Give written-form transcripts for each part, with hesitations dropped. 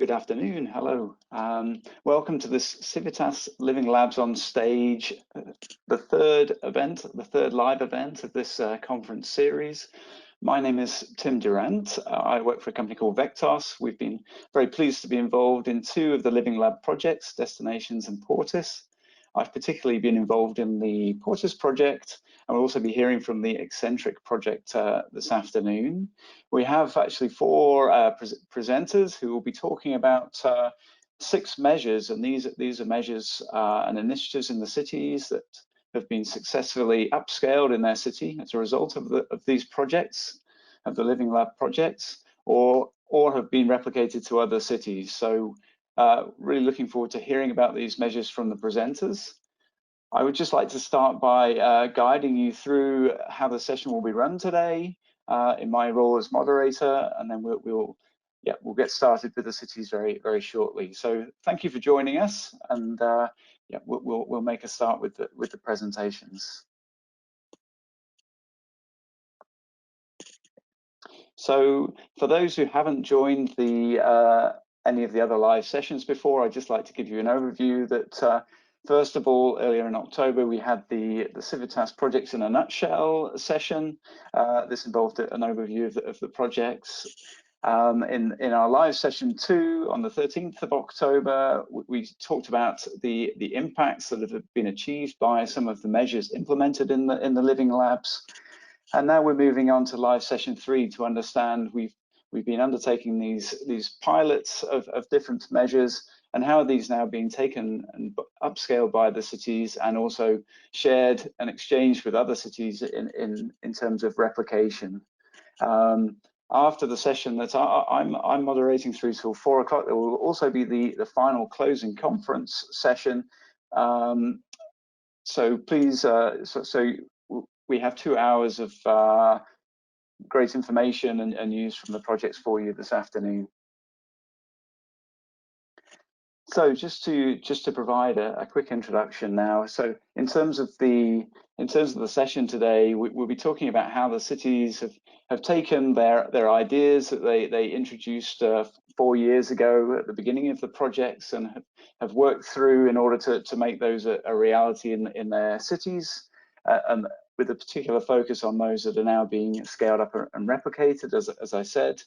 Good afternoon, hello. Welcome to this CIVITAS Living Labs on Stage, the third live event of this conference series. My name is Tim Durant. I work for a company called Vectos. We've been very pleased to be involved in two of the Living Lab projects, Destinations and Portis. I've particularly been involved in the Portis project, and we'll also be hearing from the Eccentric project this afternoon. We have actually four presenters who will be talking about 6 measures, and these are measures and initiatives in the cities that have been successfully upscaled in their city as a result of these projects, of the Living Lab projects, or have been replicated to other cities. So really looking forward to hearing about these measures from the presenters. I would just like to start by guiding you through how the session will be run today in my role as moderator, and then we'll get started with the cities very shortly. So thank you for joining us, and we'll make a start with the presentations. So for those who haven't joined any of the other live sessions before, I'd just like to give you an overview that first of all, earlier in October, we had the CIVITAS Projects in a Nutshell session. This involved an overview of the projects. In our live session 2 on the 13th of October, we talked about the impacts that have been achieved by some of the measures implemented in the Living Labs. And now we're moving on to live session 3 to understand we've been undertaking these pilots of different measures, and how are these now being taken and upscaled by the cities and also shared and exchanged with other cities in terms of replication. After the session that I'm moderating through till 4 o'clock, there will also be the final closing conference session. So please, we have 2 hours of great information and news from the projects for you this afternoon. So just to provide a quick introduction now. So in terms of the session today, we'll be talking about how the cities have taken their ideas that they introduced 4 years ago at the beginning of the projects, and have worked through in order to make those a reality in their cities, and with a particular focus on those that are now being scaled up and replicated, as I said.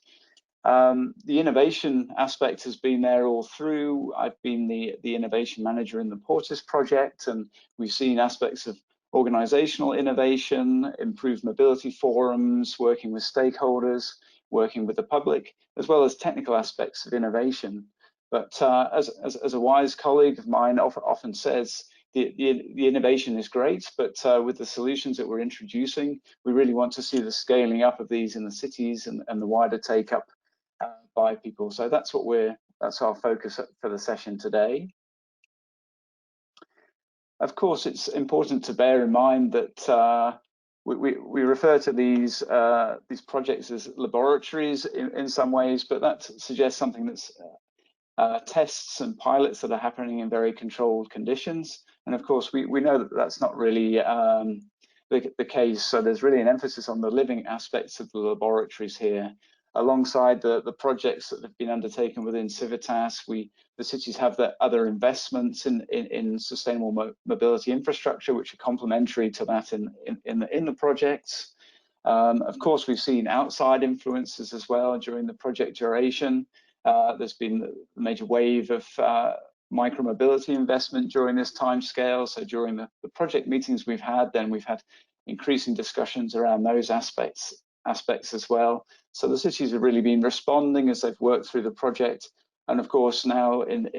The innovation aspect has been there all through. I've been the innovation manager in the Portis project, and we've seen aspects of organizational innovation, improved mobility forums, working with stakeholders, working with the public, as well as technical aspects of innovation. But as a wise colleague of mine often says, the innovation is great, but with the solutions that we're introducing, we really want to see the scaling up of these in the cities and the wider take up by people. So that's our focus for the session today. Of course, it's important to bear in mind that we refer to these projects as laboratories in some ways, but that suggests something that's tests and pilots that are happening in very controlled conditions. And of course, we know that that's not really the case. So there's really an emphasis on the living aspects of the laboratories here. Alongside the projects that have been undertaken within CIVITAS, the cities have the other investments in sustainable mobility infrastructure, which are complementary to that in the projects. Of course, we've seen outside influences as well during the project duration. There's been a major wave of micromobility investment during this time scale. So during the project meetings we've had increasing discussions around those aspects as well. So the cities have really been responding as they've worked through the project. And of course, now in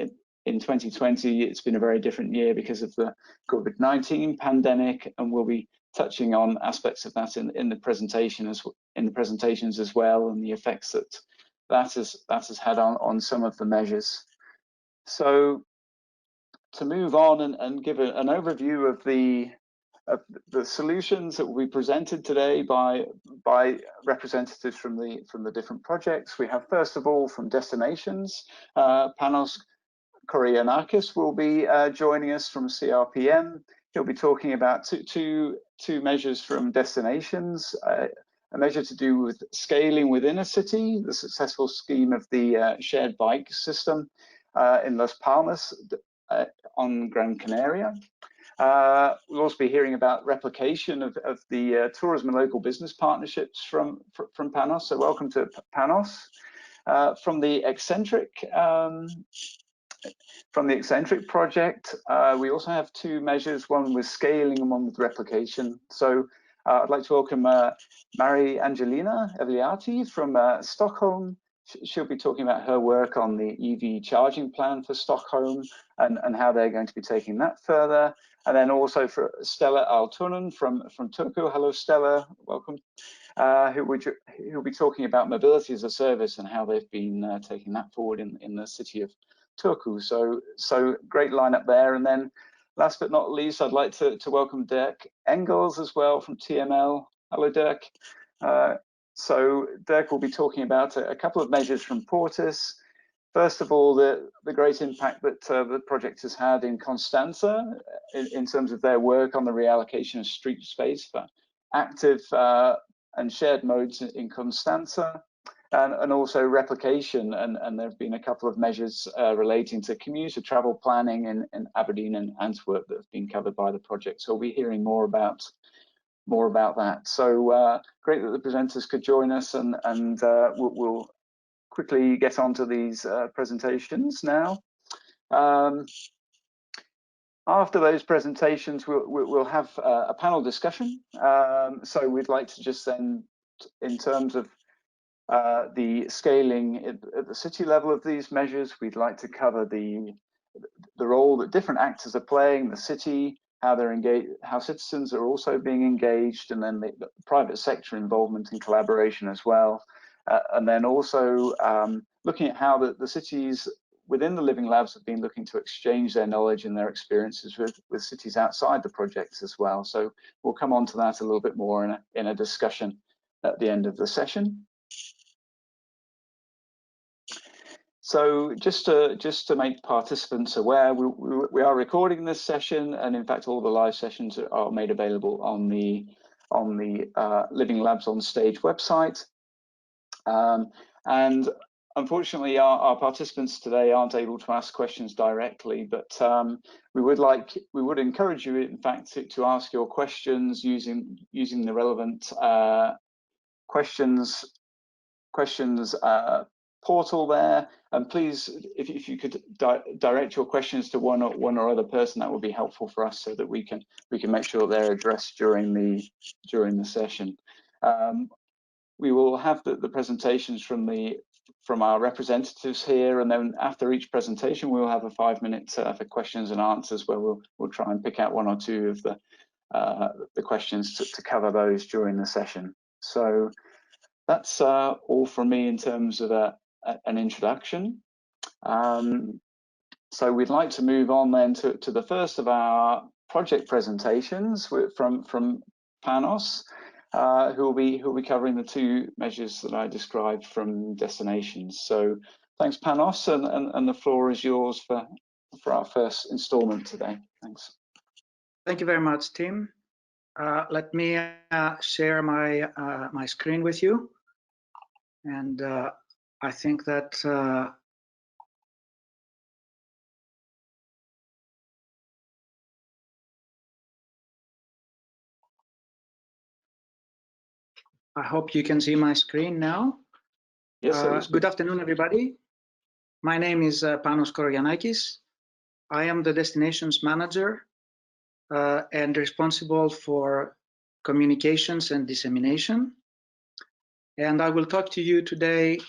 2020, it's been a very different year because of the COVID-19 pandemic, and we'll be touching on aspects of that in the presentations as well, and the effects that has had on some of the measures. So to move on and give an overview of the solutions that will be presented today by representatives from the different projects. We have, first of all, from Destinations, Panos Koreanakis will be joining us from CRPM. He'll be talking about two measures from Destinations, a measure to do with scaling within a city, the successful scheme of the shared bike system in Las Palmas on Gran Canaria. We'll also be hearing about replication of the tourism and local business partnerships from Panos. So welcome to Panos. From the Eccentric project, we also have two measures, one with scaling and one with replication. So I'd like to welcome Mari Angelina Evliati from Stockholm. She'll be talking about her work on the EV charging plan for Stockholm and how they're going to be taking that further. And then also for Stella Altunen from Turku. Hello, Stella, welcome. Who'll be talking about mobility as a service and how they've been taking that forward in the city of Turku. So great lineup there. And then last but not least, I'd like to welcome Dirk Engels as well from TML. Hello, Dirk. So Dirk will be talking about a couple of measures from Portis. First of all, the great impact that the project has had in Constanza in terms of their work on the reallocation of street space for active and shared modes in Constanza, and also replication. And there have been a couple of measures relating to commuter travel planning in Aberdeen and Antwerp that have been covered by the project. So we'll be hearing more about that. So great that the presenters could join us, and we'll quickly get on to these presentations now. After those presentations, we'll have a panel discussion. So we'd like to just then, in terms of the scaling at the city level of these measures, we'd like to cover the role that different actors are playing, the city, how they're engaged, how citizens are also being engaged, and then the private sector involvement and collaboration as well. And then also looking at how the cities within the Living Labs have been looking to exchange their knowledge and their experiences with cities outside the projects as well. So we'll come on to that a little bit more in a discussion at the end of the session. So just to make participants aware, we are recording this session, and in fact all the live sessions are made available on the Living Labs on Stage website. And unfortunately, our participants today aren't able to ask questions directly, but we would encourage you, in fact, to ask your questions using the relevant questions portal there. And please, if you could direct your questions to one or other person, that would be helpful for us, so that we can make sure they're addressed during the session. We will have the presentations from our representatives here, and then after each presentation, we will have a 5-minute for questions and answers, where we'll try and pick out one or two of the questions to cover those during the session. So that's all from me in terms of an introduction. So we'd like to move on then to the first of our project presentations from Panos, who will be covering the two measures that I described from destinations. So thanks, Panos, and the floor is yours for our first installment today. Thanks. Thank you very much, Tim. Let me share my screen with you, and I think that I hope you can see my screen now. Yes. Good afternoon, everybody. My name is Panos Korogiannakis. I am the destinations manager and responsible for communications and dissemination. And I will talk to you today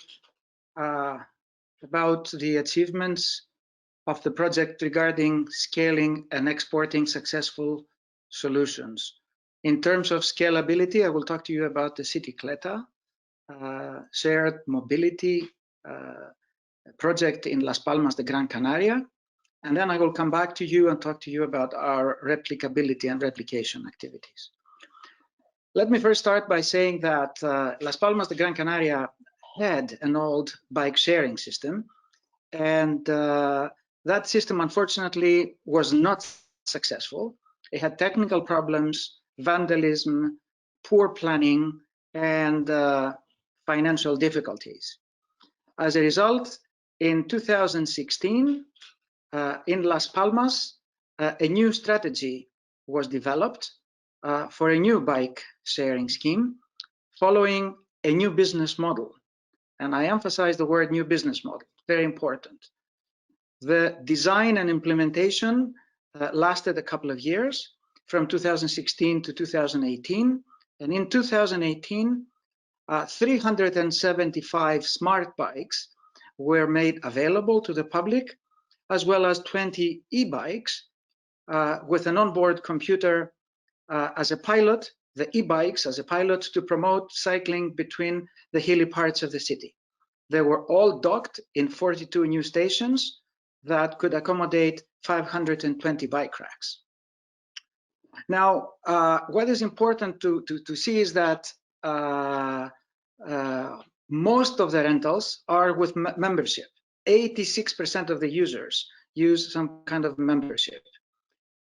about the achievements of the project regarding scaling and exporting successful solutions. In terms of scalability, I will talk to you about the Sitycleta shared mobility project in Las Palmas de Gran Canaria. And then I will come back to you and talk to you about our replicability and replication activities. Let me first start by saying that Las Palmas de Gran Canaria had an old bike sharing system, and that system unfortunately was not successful. It had technical problems, vandalism, poor planning, and financial difficulties. As a result, in 2016, in Las Palmas, a new strategy was developed for a new bike sharing scheme following a new business model. And I emphasize the word new business model, very important. The design and implementation lasted a couple of years, from 2016 to 2018. And in 2018, 375 smart bikes were made available to the public, as well as 20 e-bikes with an onboard computer as a pilot, the e-bikes as a pilot to promote cycling between the hilly parts of the city. They were all docked in 42 new stations that could accommodate 520 bike racks. Now, what is important to see is that most of the rentals are with membership. 86% of the users use some kind of membership.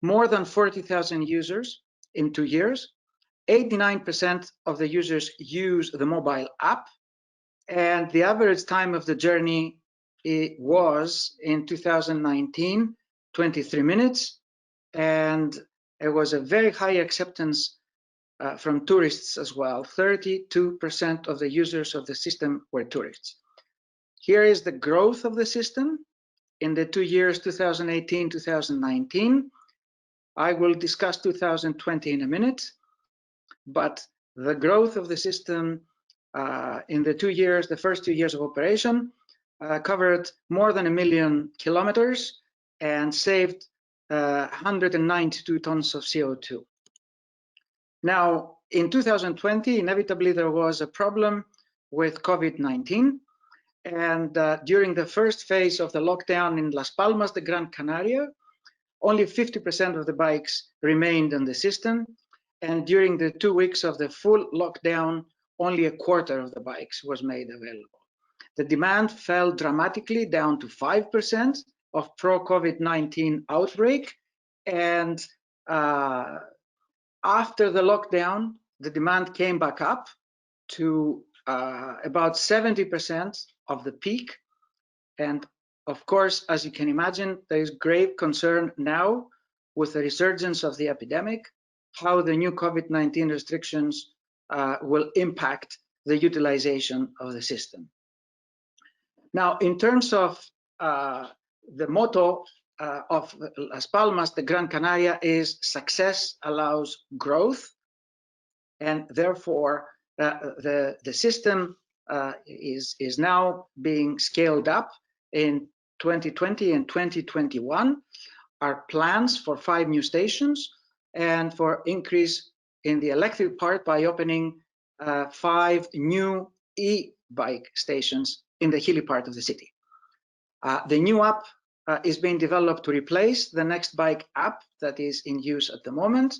More than 40,000 users in 2 years. 89% of the users use the mobile app, and the average time of the journey was in 2019 23 minutes, and it was a very high acceptance from tourists as well. 32% of the users of the system were tourists. Here is the growth of the system in the 2 years 2018-2019. I will discuss 2020 in a minute, but the growth of the system in the 2 years, the first 2 years of operation, covered more than 1 million kilometers and saved 192 tons of CO2. Now, in 2020, inevitably, there was a problem with COVID-19. And during the first phase of the lockdown in Las Palmas de Gran Canaria, only 50% of the bikes remained in the system. And during the 2 weeks of the full lockdown, only a quarter of the bikes was made available. The demand fell dramatically down to 5% of pro-COVID-19 outbreak. And after the lockdown, the demand came back up to about 70% of the peak. And of course, as you can imagine, there is grave concern now with the resurgence of the epidemic, how the new COVID-19 restrictions will impact the utilization of the system. Now, in terms of the motto of Las Palmas de Gran Canaria is success allows growth, and therefore the system is now being scaled up in 2020 and 2021. Our plans for 5 new stations and for increase in the electric part by opening 5 new e-bike stations in the hilly part of the city. The new app is being developed to replace the Next Bike app that is in use at the moment,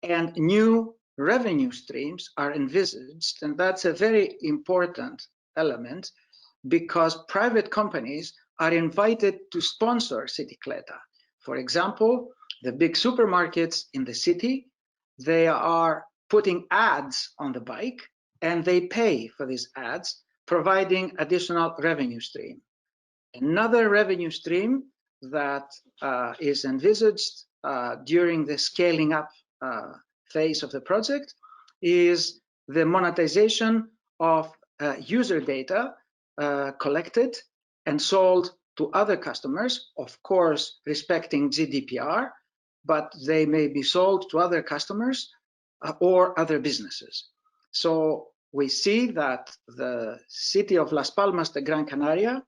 and new revenue streams are envisaged, and that's a very important element because private companies are invited to sponsor Sitycleta. For example, the big supermarkets in the city, they are putting ads on the bike and they pay for these ads, providing additional revenue stream. Another revenue stream that is envisaged during the scaling up phase of the project is the monetization of user data collected and sold to other customers, of course, respecting GDPR, but they may be sold to other customers or other businesses. So we see that the city of Las Palmas de Gran Canaria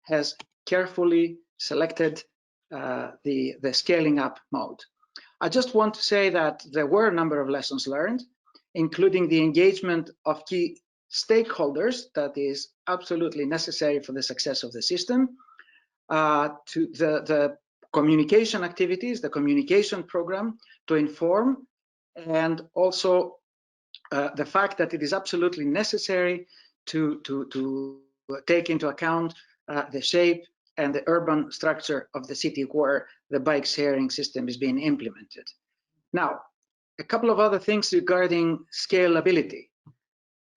has carefully selected the scaling up mode. I just want to say that there were a number of lessons learned, including the engagement of key stakeholders that is absolutely necessary for the success of the system, to the communication activities, the communication program to inform, and also the fact that it is absolutely necessary to take into account the shape and the urban structure of the city where the bike sharing system is being implemented. Now, a couple of other things regarding scalability.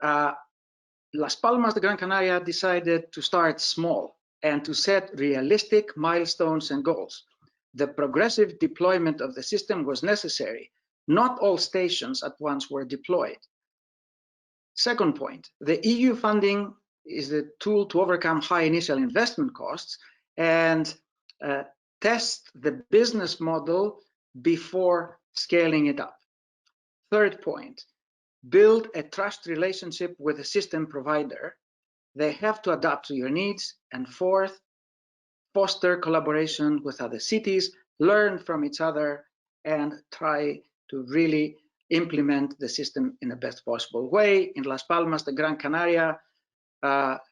Las Palmas de Gran Canaria decided to start small and to set realistic milestones and goals. The progressive deployment of the system was necessary. Not all stations at once were deployed. Second point, the EU funding is a tool to overcome high initial investment costs and test the business model before scaling it up. Third point, build a trust relationship with the system provider. They have to adapt to your needs. And fourth, foster collaboration with other cities, learn from each other, and try to really implement the system in the best possible way. In Las Palmas de Gran Canaria,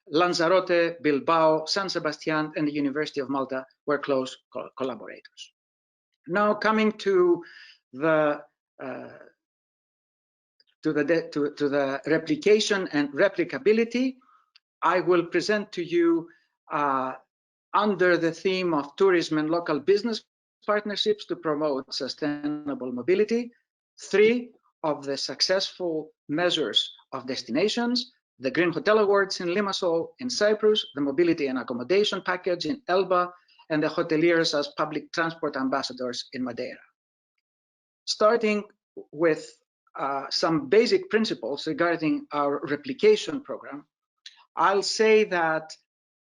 Lanzarote, Bilbao, San Sebastian, and the University of Malta were close collaborators. Now coming to the replication and replicability, I will present to you under the theme of tourism and local business partnerships to promote sustainable mobility, 3 of the successful measures of destinations: the Green Hotel Awards in Limassol in Cyprus, the Mobility and Accommodation Package in Elba, and the hoteliers as public transport ambassadors in Madeira. Starting with some basic principles regarding our replication program, I'll say that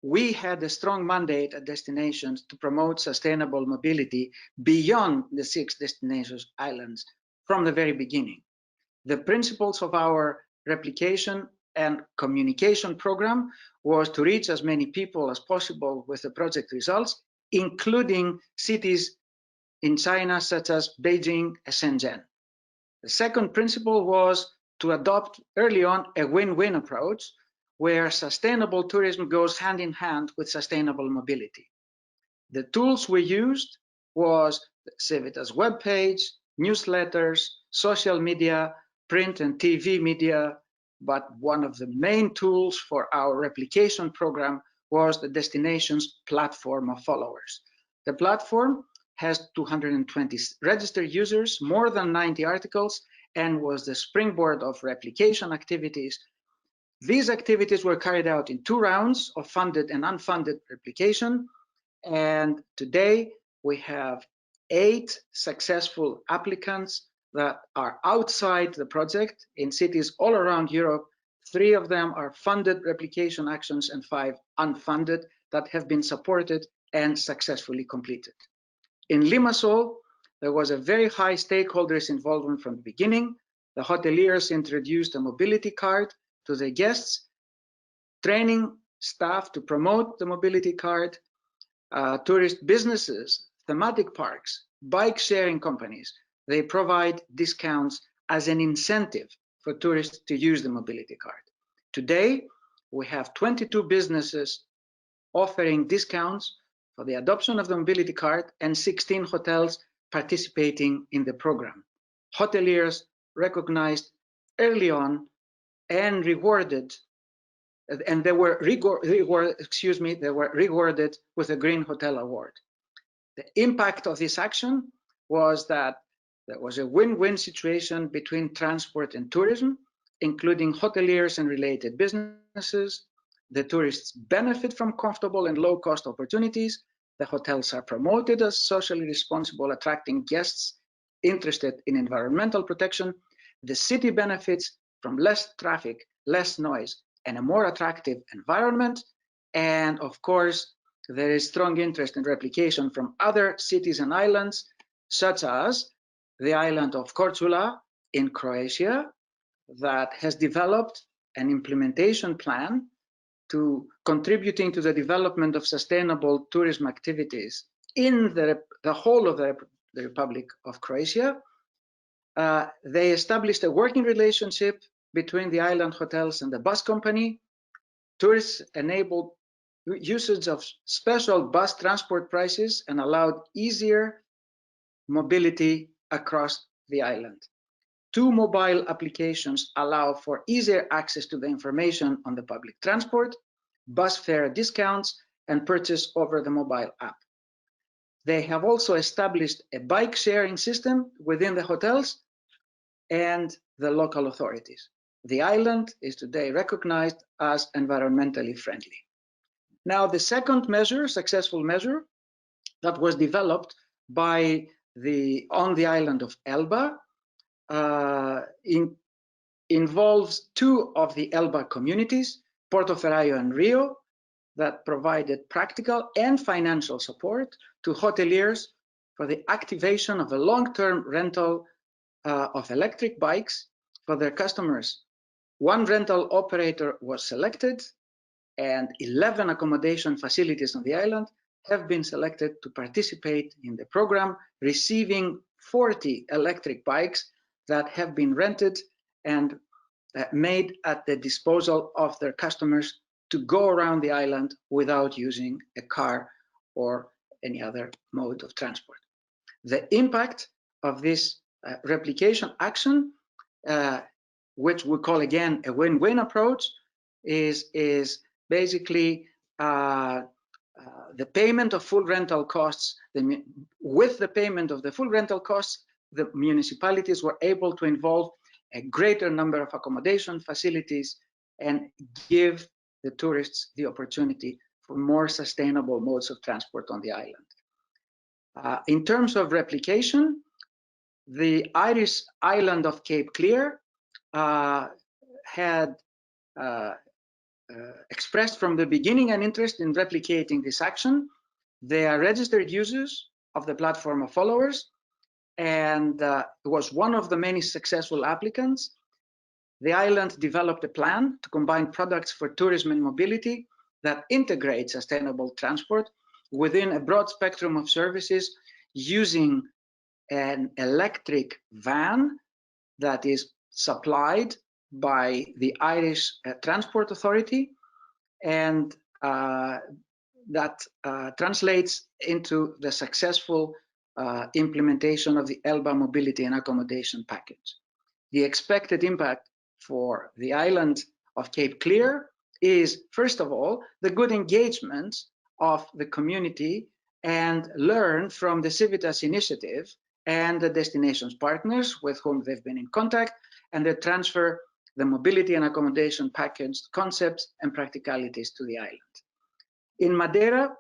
we had a strong mandate at destinations to promote sustainable mobility beyond the 6 destinations islands from the very beginning. The principles of our replication and communication program was to reach as many people as possible with the project results, including cities in China such as Beijing and Shenzhen. The second principle was to adopt early on a win-win approach where sustainable tourism goes hand in hand with sustainable mobility. The tools we used was the CIVITAS webpage, newsletters, social media, print and TV media, but one of the main tools for our replication program was the destinations platform of followers. The platform has 220 registered users, more than 90 articles, and was the springboard of replication activities. These activities were carried out in 2 rounds of funded and unfunded replication, and today we have 8 successful applicants that are outside the project in cities all around Europe. 3 of them are funded replication actions and 5 unfunded that have been supported and successfully completed. In Limassol, there was a very high stakeholders involvement from the beginning. The hoteliers introduced a mobility card to the guests, training staff to promote the mobility card, tourist businesses, thematic parks, bike sharing companies. They provide discounts as an incentive for tourists to use the mobility card. Today, we have 22 businesses offering discounts for the adoption of the mobility card and 16 hotels participating in the program. Hoteliers recognized early on and rewarded, and they were rewarded with a Green Hotel Award. The impact of this action was that there was a win-win situation between transport and tourism, including hoteliers and related businesses. The tourists benefit from comfortable and low-cost opportunities. The hotels are promoted as socially responsible, attracting guests interested in environmental protection. The city benefits from less traffic, less noise, and a more attractive environment. And of course, there is strong interest in replication from other cities and islands, such as the island of Korčula in Croatia, that has developed an implementation plan to contributing to the development of sustainable tourism activities in the whole of the Republic of Croatia. They established a working relationship between the island hotels and the bus company. Tourists enabled usage of special bus transport prices and allowed easier mobility across the island. 2 mobile applications allow for easier access to the information on the public transport, bus fare discounts, and purchase over the mobile app. They have also established a bike sharing system within the hotels and the local authorities. the island is today recognized as environmentally friendly. Now, the second measure, successful measure, that was developed by on the island of Elba, involves two of the Elba communities, Porto Ferraio and Rio, that provided practical and financial support to hoteliers for the activation of a long-term rental of electric bikes for their customers. One rental operator was selected, and 11 accommodation facilities on the island have been selected to participate in the program, receiving 40 electric bikes that have been rented and made at the disposal of their customers to go around the island without using a car or any other mode of transport. The impact of this replication action, which we call again a win-win approach, is basically the payment of full rental costs. With the payment of the full rental costs, the municipalities were able to involve a greater number of accommodation facilities and give the tourists the opportunity for more sustainable modes of transport on the island. In terms of replication, the Irish island of Cape Clear had expressed from the beginning an interest in replicating this action. They are registered users of the platform of followers, and was one of the many successful applicants. The island developed a plan to combine products for tourism and mobility that integrate sustainable transport within a broad spectrum of services, using an electric van that is supplied by the Irish Transport Authority, and that translates into the successful implementation of the Elba Mobility and Accommodation Package. The expected impact for the island of Cape Clear is, first of all, the good engagement of the community and learn from the CIVITAS initiative and the destinations partners with whom they've been in contact, and they transfer the mobility and accommodation package concepts and practicalities to the island. In Madeira,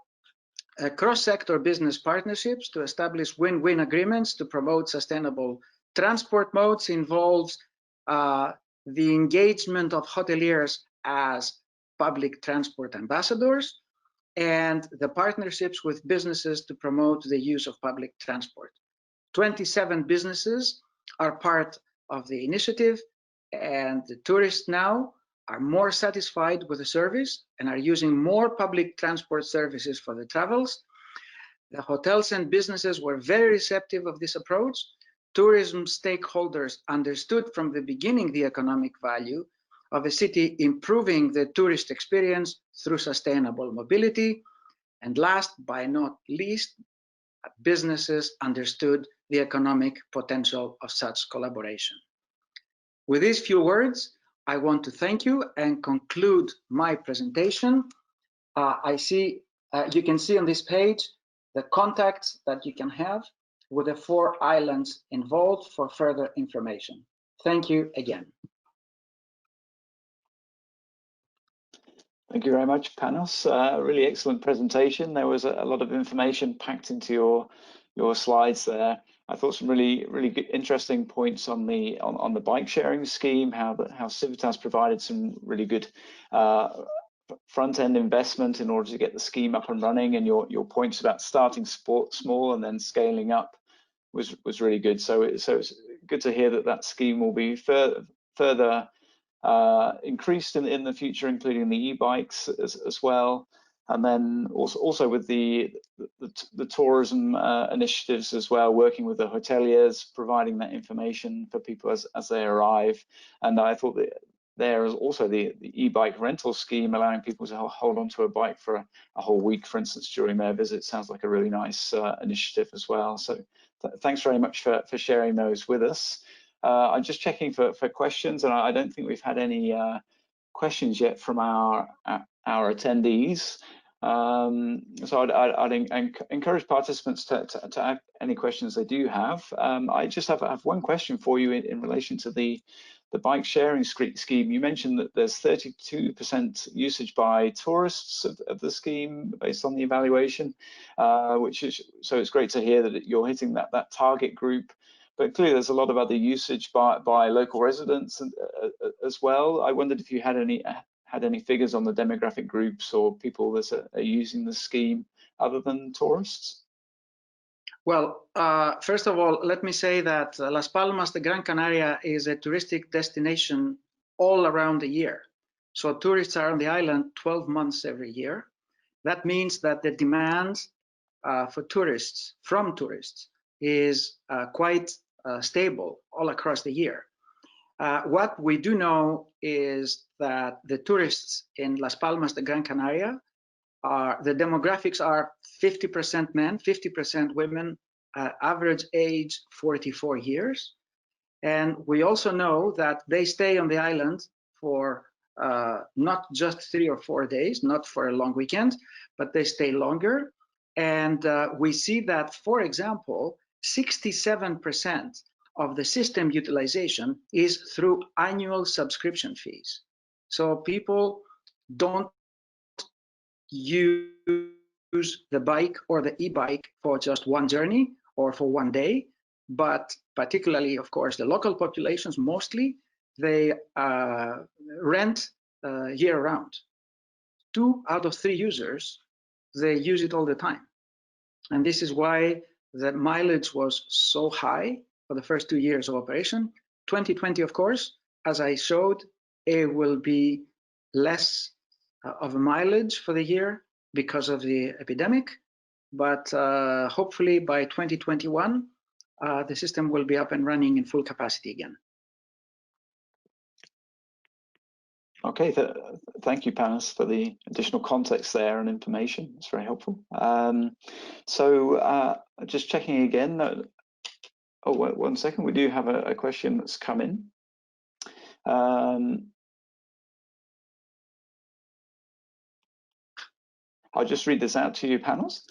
cross-sector business partnerships to establish win-win agreements to promote sustainable transport modes involves the engagement of hoteliers as public transport ambassadors, and the partnerships with businesses to promote the use of public transport. 27 businesses are part of the initiative, and the tourists now are more satisfied with the service and are using more public transport services for the travels. The hotels and businesses were very receptive of this approach. Tourism stakeholders understood from the beginning the economic value of a city improving the tourist experience through sustainable mobility. And last but not least, businesses understood the economic potential of such collaboration. With these few words, I want to thank you and conclude my presentation. You can see on this page the contacts that you can have with the 4 islands involved for further information. Thank you again. Thank you very much, Panos. Really excellent presentation. There was a lot of information packed into your slides there. I thought some really good, interesting points on the bike sharing scheme, how CIVITAS provided some really good front-end investment in order to get the scheme up and running, and your points about starting small and then scaling up was really good. So it's good to hear that scheme will be further increased in the future, including the e-bikes as well, and then also with the tourism initiatives as well, working with the hoteliers, providing that information for people as they arrive. And I thought that there is also the e-bike rental scheme, allowing people to hold on to a bike for a whole week, for instance, during their visit. Sounds like a really nice initiative as well. So thanks very much for sharing those with us. I'm just checking for questions, and I don't think we've had any questions yet from our attendees. So I'd encourage participants to add any questions they do have. I just have one question for you in relation to the the bike sharing scheme, you mentioned that there's 32% usage by tourists of the scheme based on the evaluation, which is, so it's great to hear that you're hitting that target group. But clearly there's a lot of other usage by local residents and, as well. I wondered if you had any figures on the demographic groups or people that are using the scheme other than tourists. Well, first of all, let me say that Las Palmas de Gran Canaria is a touristic destination all around the year. So tourists are on the island 12 months every year. That means that the demand for tourists, from tourists, is quite stable all across the year. What we do know is that the tourists in Las Palmas de Gran Canaria, the demographics are 50% men, 50% women, average age 44 years. And we also know that they stay on the island for not just 3 or 4 days, not for a long weekend, but they stay longer. And we see that, for example, 67% of the system utilization is through annual subscription fees. So people don't use the bike or the e-bike for just one journey or for one day, but particularly, of course, the local populations, mostly, they rent year-round. 2 out of 3 users, they use it all the time. And this is why the mileage was so high for the first 2 years of operation. 2020, of course, as I showed, it will be less of a mileage for the year because of the epidemic, but hopefully by 2021, the system will be up and running in full capacity again. Okay, thank you, Palmas, for the additional context there and information. It's very helpful. Just checking again. Oh, wait, 1 second. We do have a question that's come in. I'll just read this out to you, Palmas.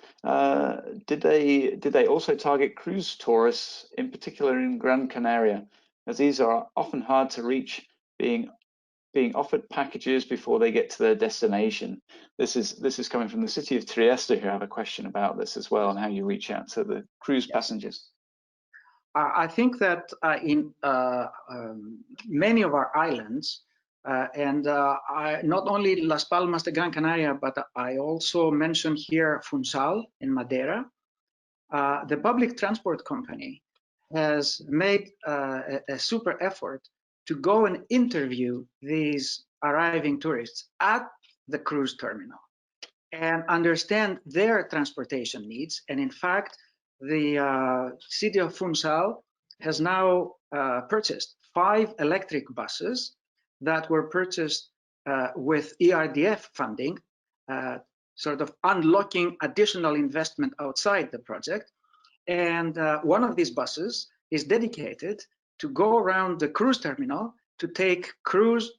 Did they also target cruise tourists, in particular in Gran Canaria, as these are often hard to reach, being offered packages before they get to their destination? This is coming from the city of Trieste, who have a question about this as well, and how you reach out to the cruise passengers. I think that in many of our islands, not only Las Palmas de Gran Canaria, but I also mentioned here Funchal in Madeira, the public transport company has made a super effort to go and interview these arriving tourists at the cruise terminal and understand their transportation needs. And in fact, the city of Funchal has now purchased 5 electric buses that were purchased with ERDF funding, sort of unlocking additional investment outside the project. And one of these buses is dedicated to go around the cruise terminal to take cruise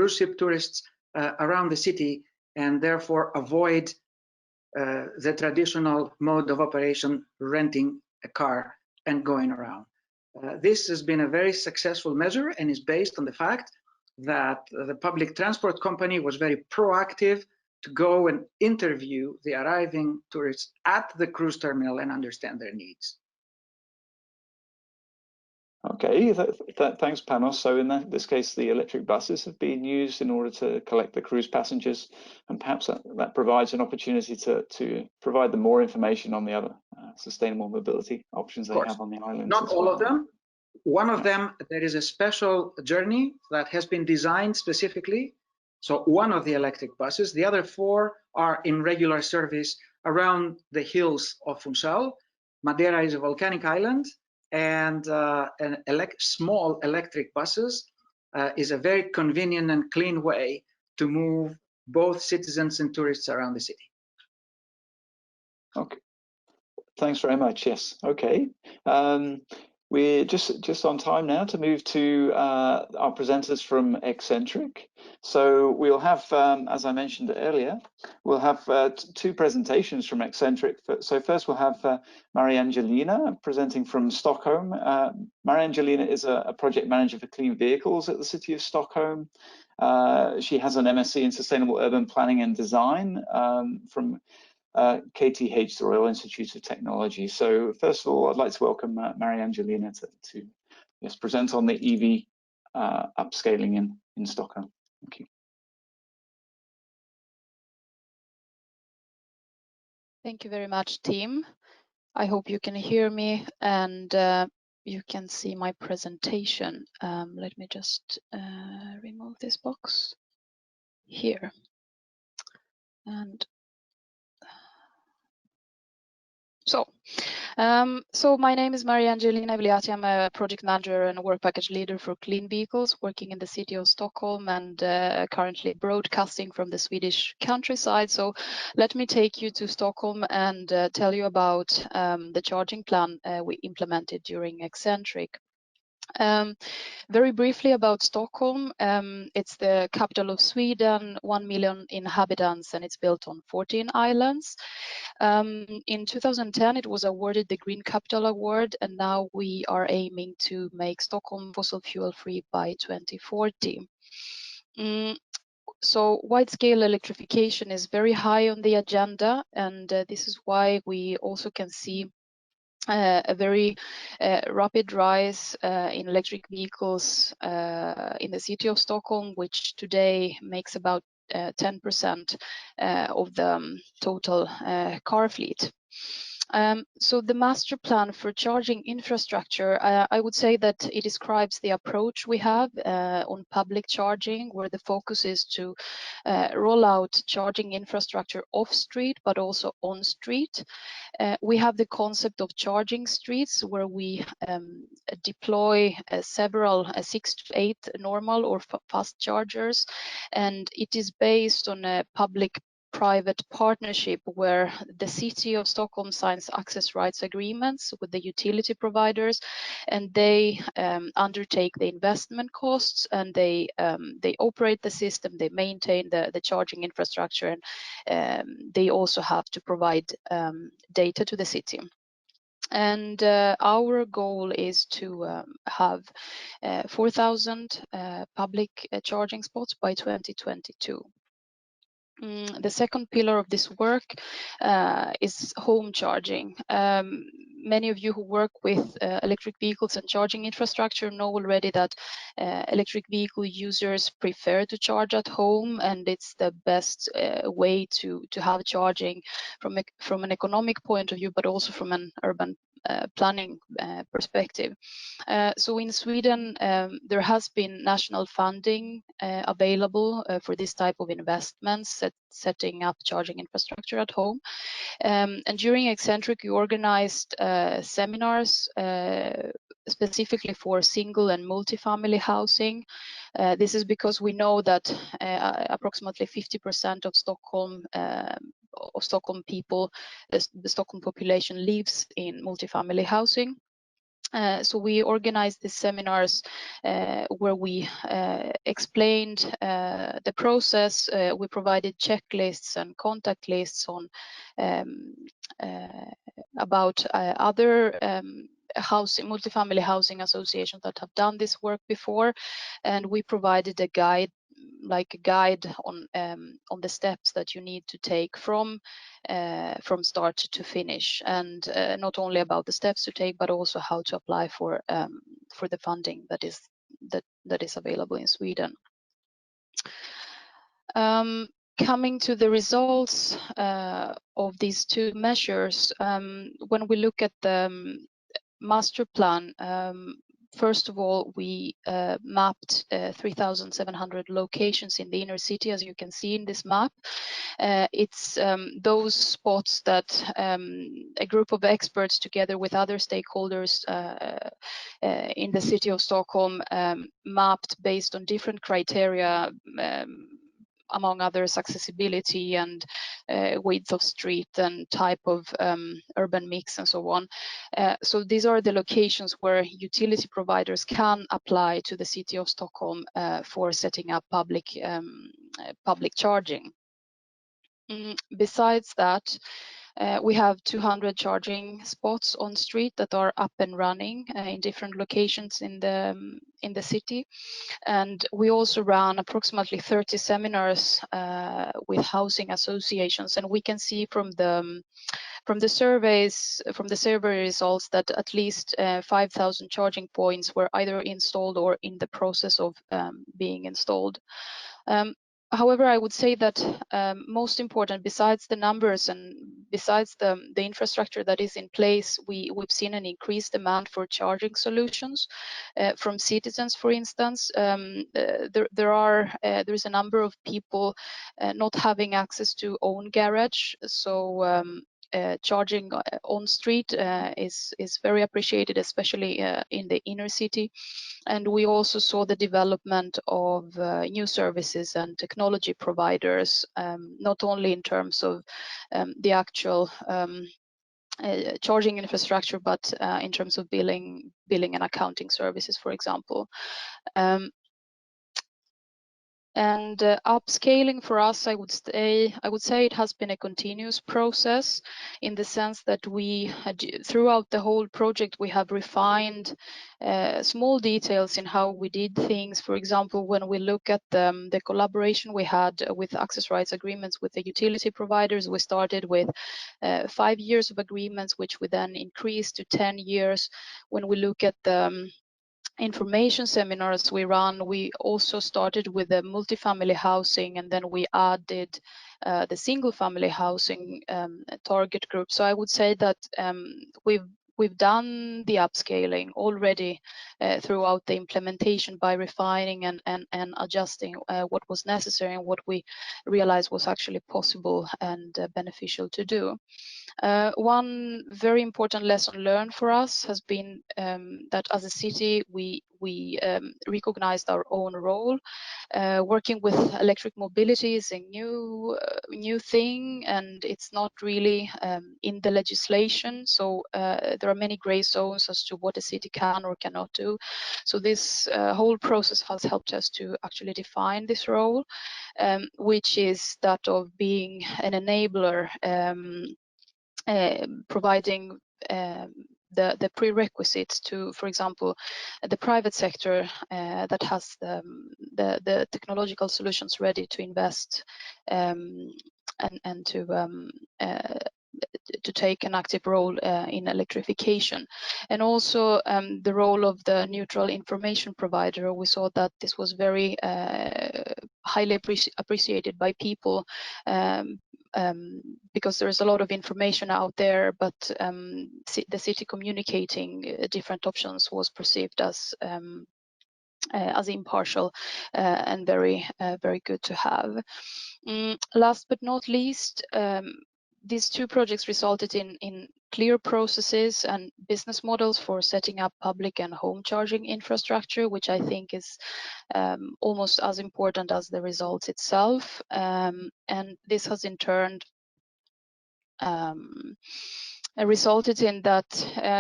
ship tourists around the city, and therefore avoid the traditional mode of operation, renting a car and going around. This has been a very successful measure and is based on the fact that the public transport company was very proactive to go and interview the arriving tourists at the cruise terminal and understand their needs. Okay, thanks, Panos. So in this case, the electric buses have been used in order to collect the cruise passengers, and perhaps that provides an opportunity to provide them more information on the other sustainable mobility options they have on the island. Not all of them. One of them, there is a special journey that has been designed specifically. So one of the electric buses, the other 4 are in regular service around the hills of Funchal. Madeira is a volcanic island, and small electric buses is a very convenient and clean way to move both citizens and tourists around the city. Okay, thanks very much. Yes, okay. We're just on time now to move to our presenters from Eccentric. So we'll have, as I mentioned earlier, we'll have two presentations from Eccentric. So first we'll have Maria-Angelina presenting from Stockholm. Maria-Angelina is a project manager for clean vehicles at the City of Stockholm. She has an MSc in Sustainable Urban Planning and Design from KTH, the Royal Institute of Technology. So first of all, I'd like to welcome Maria-Angelina to present on the EV upscaling in Stockholm. Thank you. Thank you very much, team. I hope you can hear me and you can see my presentation. Let me just remove this box here. And so my name is Maria-Angelina Viliati. I'm a project manager and a work package leader for clean vehicles working in the city of Stockholm and currently broadcasting from the Swedish countryside. So let me take you to Stockholm and tell you about the charging plan we implemented during Eccentric. Very briefly about Stockholm, it's the capital of Sweden, 1 million inhabitants, and it's built on 14 islands. In 2010, it was awarded the Green Capital Award, and now we are aiming to make Stockholm fossil fuel free by 2040. So wide-scale electrification is very high on the agenda, and this is why we also can see a very rapid rise in electric vehicles in the city of Stockholm, which today makes about 10% of the total car fleet. So the master plan for charging infrastructure, I would say that it describes the approach we have on public charging, where the focus is to roll out charging infrastructure off street, but also on street. We have the concept of charging streets, where we deploy several 6 to 8 normal or fast chargers, and it is based on a public-private partnership where the city of Stockholm signs access rights agreements with the utility providers, and they undertake the investment costs, and they operate the system, they maintain the charging infrastructure, and they also have to provide data to the city. And our goal is to have 4,000 public charging spots by 2022. The second pillar of this work is home charging. Many of you who work with electric vehicles and charging infrastructure know already that electric vehicle users prefer to charge at home, and it's the best way to have charging from an economic point of view, but also from an urban planning perspective. So in Sweden, there has been national funding available for this type of investments, setting up charging infrastructure at home. And during Eccentric, we organized seminars specifically for single and multifamily housing. This is because we know that approximately 50% of Stockholm people, the Stockholm population, lives in multifamily housing. So we organized these seminars where we explained the process. We provided checklists and contact lists on about other multifamily housing associations that have done this work before, and we provided a guide on the steps that you need to take from start to finish, and not only about the steps to take, but also how to apply for the funding that is available in Sweden. Coming to the results of these two measures, when we look at the master plan, first of all, we mapped 3,700 locations in the inner city, as you can see in this map. It's those spots that a group of experts, together with other stakeholders in the city of Stockholm, mapped based on different criteria, among others, accessibility and width of street and type of urban mix and so on. So these are the locations where utility providers can apply to the city of Stockholm for setting up public charging. Besides that, we have 200 charging spots on street that are up and running in different locations in the city, and we also run approximately 30 seminars with housing associations, and we can see from the surveys, from the survey results, that at least 5,000 charging points were either installed or in the process of being installed. However, I would say that most important, besides the numbers and besides the infrastructure that is in place, we've seen an increased demand for charging solutions from citizens. For instance, there's a number of people not having access to own garage, so charging on street is very appreciated, especially in the inner city. And we also saw the development of new services and technology providers, not only in terms of the actual charging infrastructure, but in terms of billing and accounting services, for example. And upscaling for us, I would say it has been a continuous process, in the sense that we throughout the whole project we have refined small details in how we did things. For example, when we look at the collaboration we had with access rights agreements with the utility providers, we started with 5 years of agreements, which we then increased to 10 years. When we look at the information seminars we run, we also started with the multifamily housing, and then we added the single family housing target group. So I would say that we've done the upscaling already throughout the implementation by refining and adjusting what was necessary and what we realized was actually possible and beneficial to do. One very important lesson learned for us has been that as a city we recognized our own role. Working with electric mobility is a new thing, and it's not really in the legislation. So there are many gray zones as to what a city can or cannot do. So this whole process has helped us to actually define this role, which is that of being an enabler, providing the prerequisites to, for example, the private sector that has the technological solutions ready to invest and to take an active role in electrification. And also the role of the neutral information provider. We saw that this was very highly appreciated by people, because there's a lot of information out there, but the city communicating different options was perceived as impartial and very good to have. Last but not least, these two projects resulted in clear processes and business models for setting up public and home charging infrastructure, which I think is almost as important as the results itself. And this has in turn resulted in that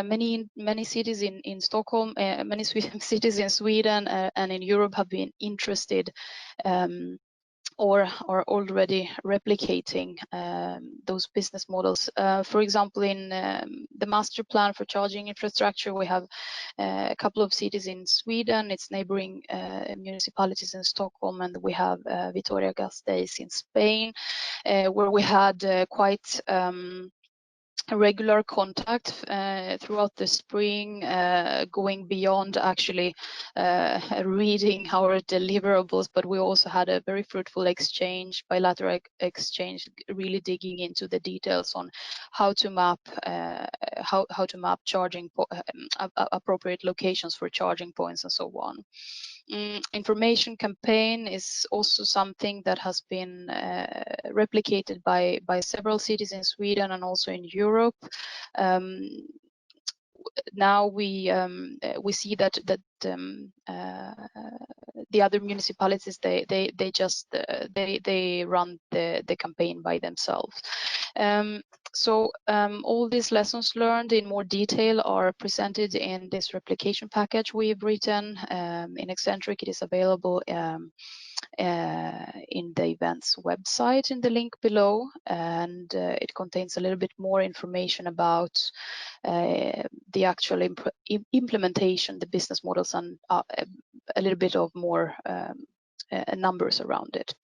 many cities in Stockholm, many cities in Sweden and in Europe have been interested or are already replicating those business models. For example, in the master plan for charging infrastructure, we have a couple of cities in Sweden, its neighboring municipalities in Stockholm, and we have Vitoria-Gasteiz in Spain, where we had quite regular contact throughout the spring, going beyond actually reading our deliverables, but we also had a very fruitful exchange, bilateral exchange, really digging into the details on how to map charging appropriate locations for charging points and so on. Information campaign is also something that has been replicated by several cities in Sweden and also in Europe. now we see that the other municipalities they just run the campaign by themselves. So all these lessons learned in more detail are presented in this replication package we've written in Eccentric. It is available in the events website in the link below, and it contains a little bit more information about the actual implementation, the business models, and a little bit of more numbers around it.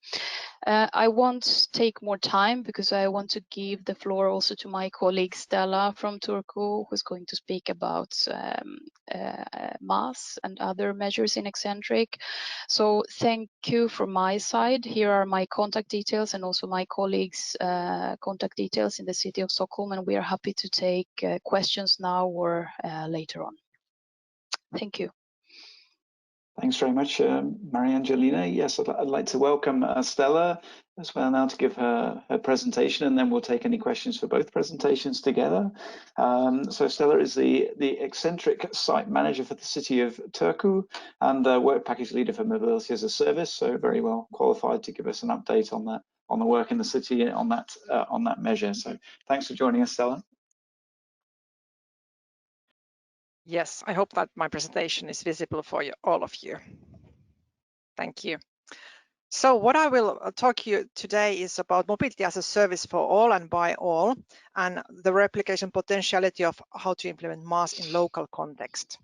I won't take more time because I want to give the floor also to my colleague Stella from Turku, who's going to speak about MAS and other measures in Eccentric. So thank you from my side. Here are my contact details and also my colleagues' contact details in the city of Stockholm, and we are happy to take questions now or later on. Thank you. Thanks very much, Maria-Angelina. Yes, I'd like to welcome Stella as well now to give her presentation, and then we'll take any questions for both presentations together. So Stella is the Eccentric site manager for the city of Turku and work package leader for mobility as a service, so very well qualified to give us an update on that, on the work in the city on that measure. So thanks for joining us, Stella. Yes, I hope that my presentation is visible for you, all of you. Thank you. So what I will talk to you today is about mobility as a service for all and by all, and the replication potentiality of how to implement MAS in local context.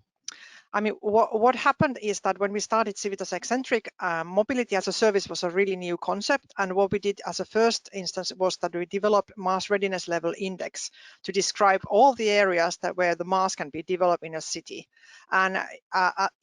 I mean, what happened is that when we started CIVITAS Eccentric, mobility as a service was a really new concept. And what we did as a first instance was that we developed MAS readiness level index to describe all the areas where the MAS can be developed in a city. And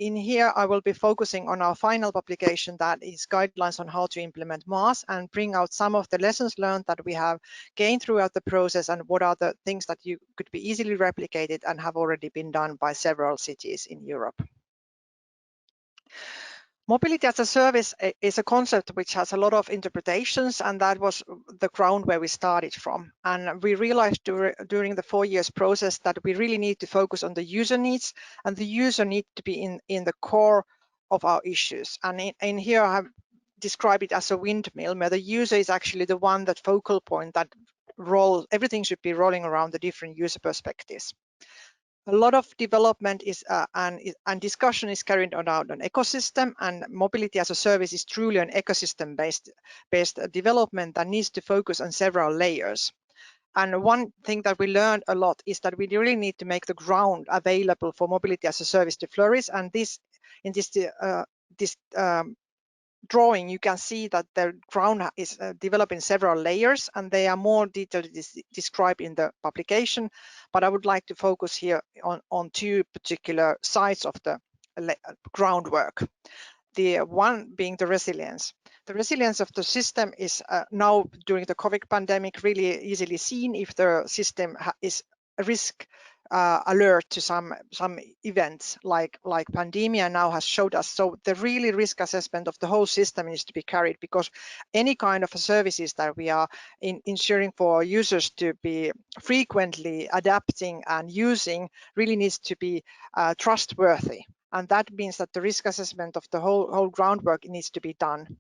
in here, I will be focusing on our final publication, that is guidelines on how to implement MAS, and bring out some of the lessons learned that we have gained throughout the process, and what are the things that you could be easily replicated and have already been done by several cities in Europe. Mobility as a service is a concept which has a lot of interpretations, and that was the ground where we started from. And we realized during the 4 years process that we really need to focus on the user needs, and the user needs to be in the core of our issues. And in here I have described it as a windmill, where the user is actually the one, that focal point, that everything should be rolling around the different user perspectives. A lot of development is and discussion is carried on out on ecosystem, and mobility as a service is truly an ecosystem based development that needs to focus on several layers. And one thing that we learned a lot is that we really need to make the ground available for mobility as a service to flourish. And in this drawing, you can see that the ground is developing several layers, and they are more detailed described in the publication. But I would like to focus here on two particular sides of the groundwork. The one being the resilience. The resilience of the system is now during the COVID pandemic really easily seen if the system is a risk alert to some events like pandemia now has showed us. So the really risk assessment of the whole system needs to be carried, because any kind of services that we are ensuring for users to be frequently adapting and using really needs to be trustworthy. And that means that the risk assessment of the whole groundwork needs to be done.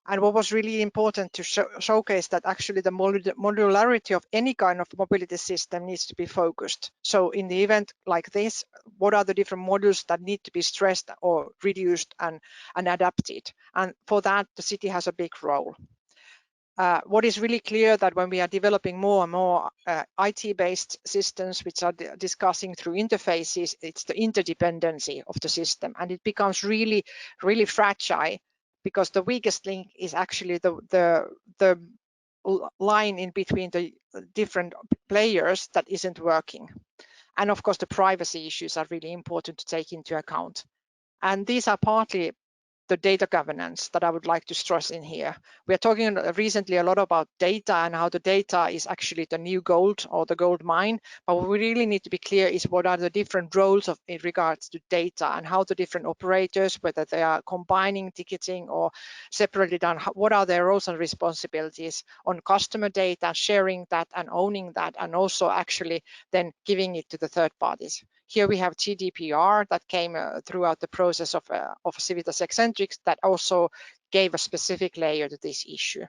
And what was really important to showcase that actually the modularity of any kind of mobility system needs to be focused. So in the event like this, what are the different modules that need to be stressed or reduced and adapted? And for that, the city has a big role. What is really clear that when we are developing more and more IT-based systems which are discussing through interfaces, it's the interdependency of the system, and it becomes really, really fragile, because the weakest link is actually the line in between the different players that isn't working. And of course, the privacy issues are really important to take into account. And these are partly the data governance that I would like to stress in here. We are talking recently a lot about data and how the data is actually the new gold or the gold mine, but what we really need to be clear is what are the different roles in regards to data, and how the different operators, whether they are combining ticketing or separately done, what are their roles and responsibilities on customer data, sharing that and owning that, and also actually then giving it to the third parties. Here we have GDPR that came throughout the process of CIVITAS Eccentric that also gave a specific layer to this issue.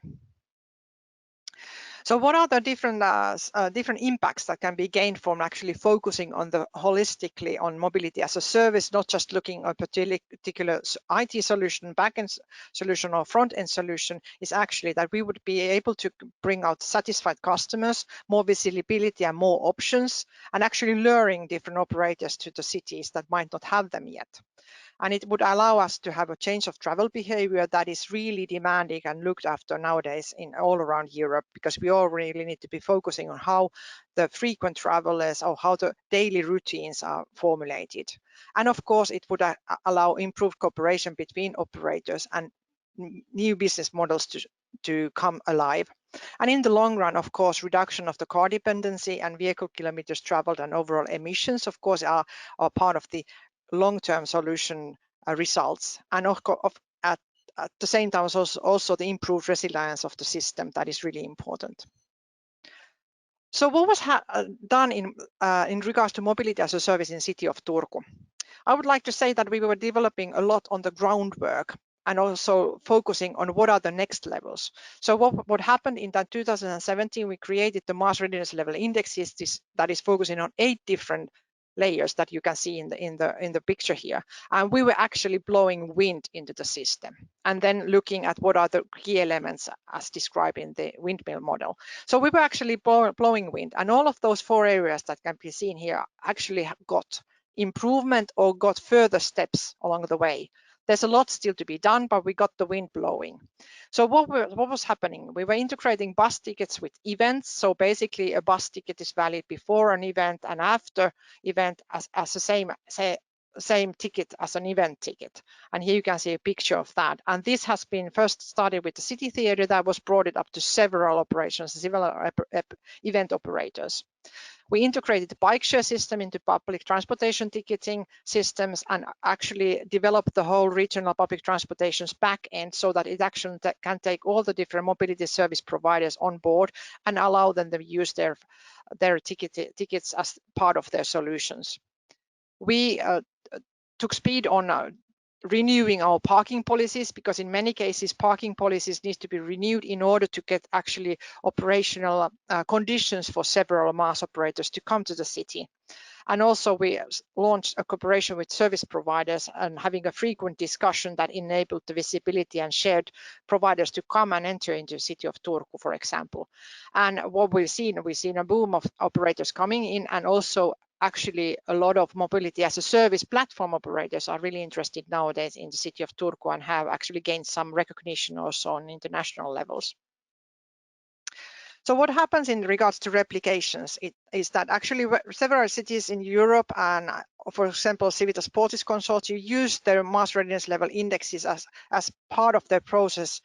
So what are the different impacts that can be gained from actually focusing on the holistically on mobility as a service, not just looking at a particular IT solution, backend solution or front-end solution, is actually that we would be able to bring out satisfied customers, more visibility and more options, and actually luring different operators to the cities that might not have them yet. And it would allow us to have a change of travel behavior that is really demanding and looked after nowadays in all around Europe, because we all really need to be focusing on how the frequent travelers or how the daily routines are formulated. And of course, it would allow improved cooperation between operators and new business models to come alive. And in the long run, of course, reduction of the car dependency and vehicle kilometers traveled and overall emissions, of course, are part of the long-term solution results. And at the same time, also the improved resilience of the system that is really important. So what was done in regards to mobility as a service in city of Turku? I would like to say that we were developing a lot on the groundwork and also focusing on what are the next levels. So what happened in that 2017, we created the mass readiness level indexes that is focusing on 8 different layers that you can see in the picture here, and we were actually blowing wind into the system and then looking at what are the key elements as described in the windmill model. So we were actually blowing wind, and all of those 4 areas that can be seen here actually got improvement or got further steps along the way. There's a lot still to be done, but we got the wind blowing. So what was happening? We were integrating bus tickets with events. So basically a bus ticket is valid before an event and after event as the same ticket as an event ticket. And here you can see a picture of that. And this has been first started with the city theater that was brought it up to several operations, several event operators. We integrated the bike share system into public transportation ticketing systems and actually developed the whole regional public transportation's back end so that it actually can take all the different mobility service providers on board and allow them to use their tickets as part of their solutions. We took speed on renewing our parking policies, because in many cases parking policies need to be renewed in order to get actually operational conditions for several mass operators to come to the city. And also we launched a cooperation with service providers and having a frequent discussion that enabled the visibility and shared providers to come and enter into the city of Turku, for example. And what we've seen a boom of operators coming in, and also actually a lot of mobility as a service platform operators are really interested nowadays in the city of Turku and have actually gained some recognition also on international levels. So what happens in regards to replications is that actually several cities in Europe and, for example, CIVITAS PORTIS consortium use their mass readiness level indexes as part of their process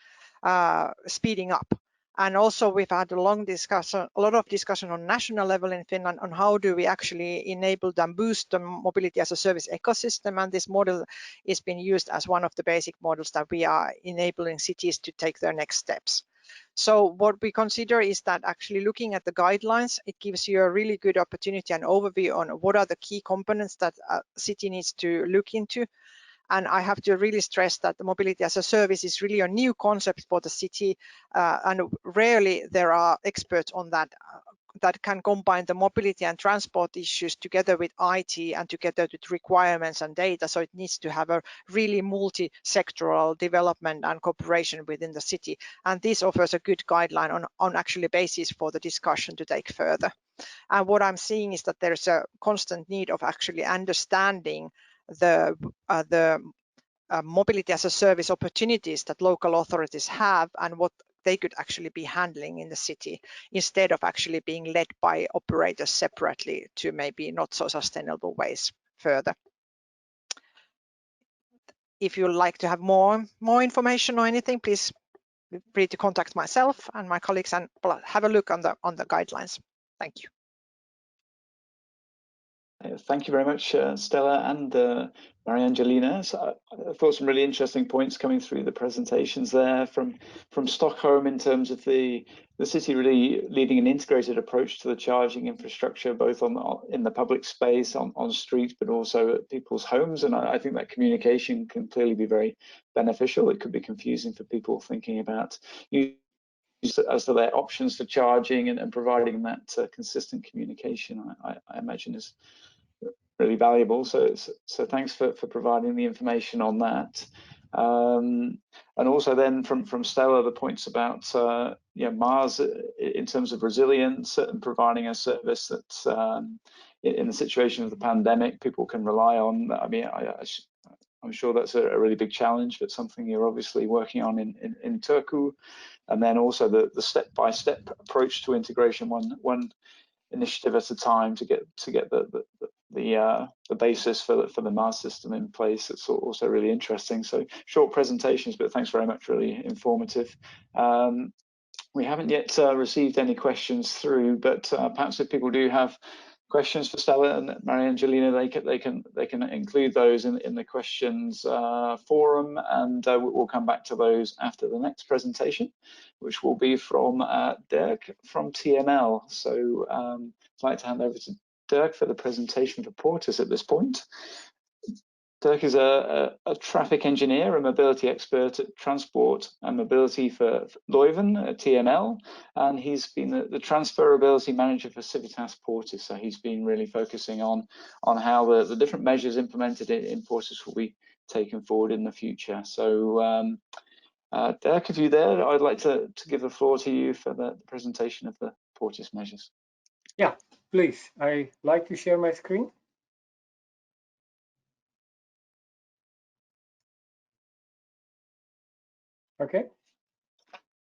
speeding up. And also we've had a lot of discussion on national level in Finland on how do we actually enable and boost the mobility as a service ecosystem. And this model is being used as one of the basic models that we are enabling cities to take their next steps. So what we consider is that actually looking at the guidelines, it gives you a really good opportunity and overview on what are the key components that a city needs to look into. And I have to really stress that the mobility as a service is really a new concept for the city, and rarely there are experts on that that can combine the mobility and transport issues together with IT and together with requirements and data. So it needs to have a really multi-sectoral development and cooperation within the city. And this offers a good guideline on actually basis for the discussion to take further. And what I'm seeing is that there's a constant need of actually understanding the mobility as a service opportunities that local authorities have and what they could actually be handling in the city, instead of actually being led by operators separately to maybe not so sustainable ways further. If you'd like to have more information or anything, please feel free to contact myself and my colleagues and have a look on the guidelines. Thank you. Thank you very much, Stella and Maria-Angelina. So I thought some really interesting points coming through the presentations there from Stockholm in terms of the city really leading an integrated approach to the charging infrastructure, both in the public space, on streets, but also at people's homes. And I think that communication can clearly be very beneficial. It could be confusing for people thinking about as to their options for charging, and providing that consistent communication, I imagine, is really valuable. So thanks for providing the information on that. And also then from Stella, the points about Mars in terms of resilience and providing a service that's in the situation of the pandemic people can rely on. I mean, I'm sure that's a really big challenge, but something you're obviously working on in Turku. And then also the step-by-step approach to integration, one initiative at a time to get the basis for the Mars system in place. It's also really interesting. So short presentations, but thanks very much, really informative. We haven't yet received any questions through, but perhaps if people do have questions for Stella and Maria-Angelina, they can include those in the questions forum, and we'll come back to those after the next presentation, which will be from Dirk from TML. So I'd like to hand over to Dirk for the presentation for Portis at this point. Dirk is a traffic engineer, a mobility expert at Transport and Mobility for Leuven at TML, and he's been the transferability manager for CIVITAS Portis. So he's been really focusing on how the different measures implemented in Portis will be taken forward in the future. So Dirk, if you're there, I'd like to give the floor to you for the presentation of the Portis measures. Yeah, please. I'd like to share my screen. Okay.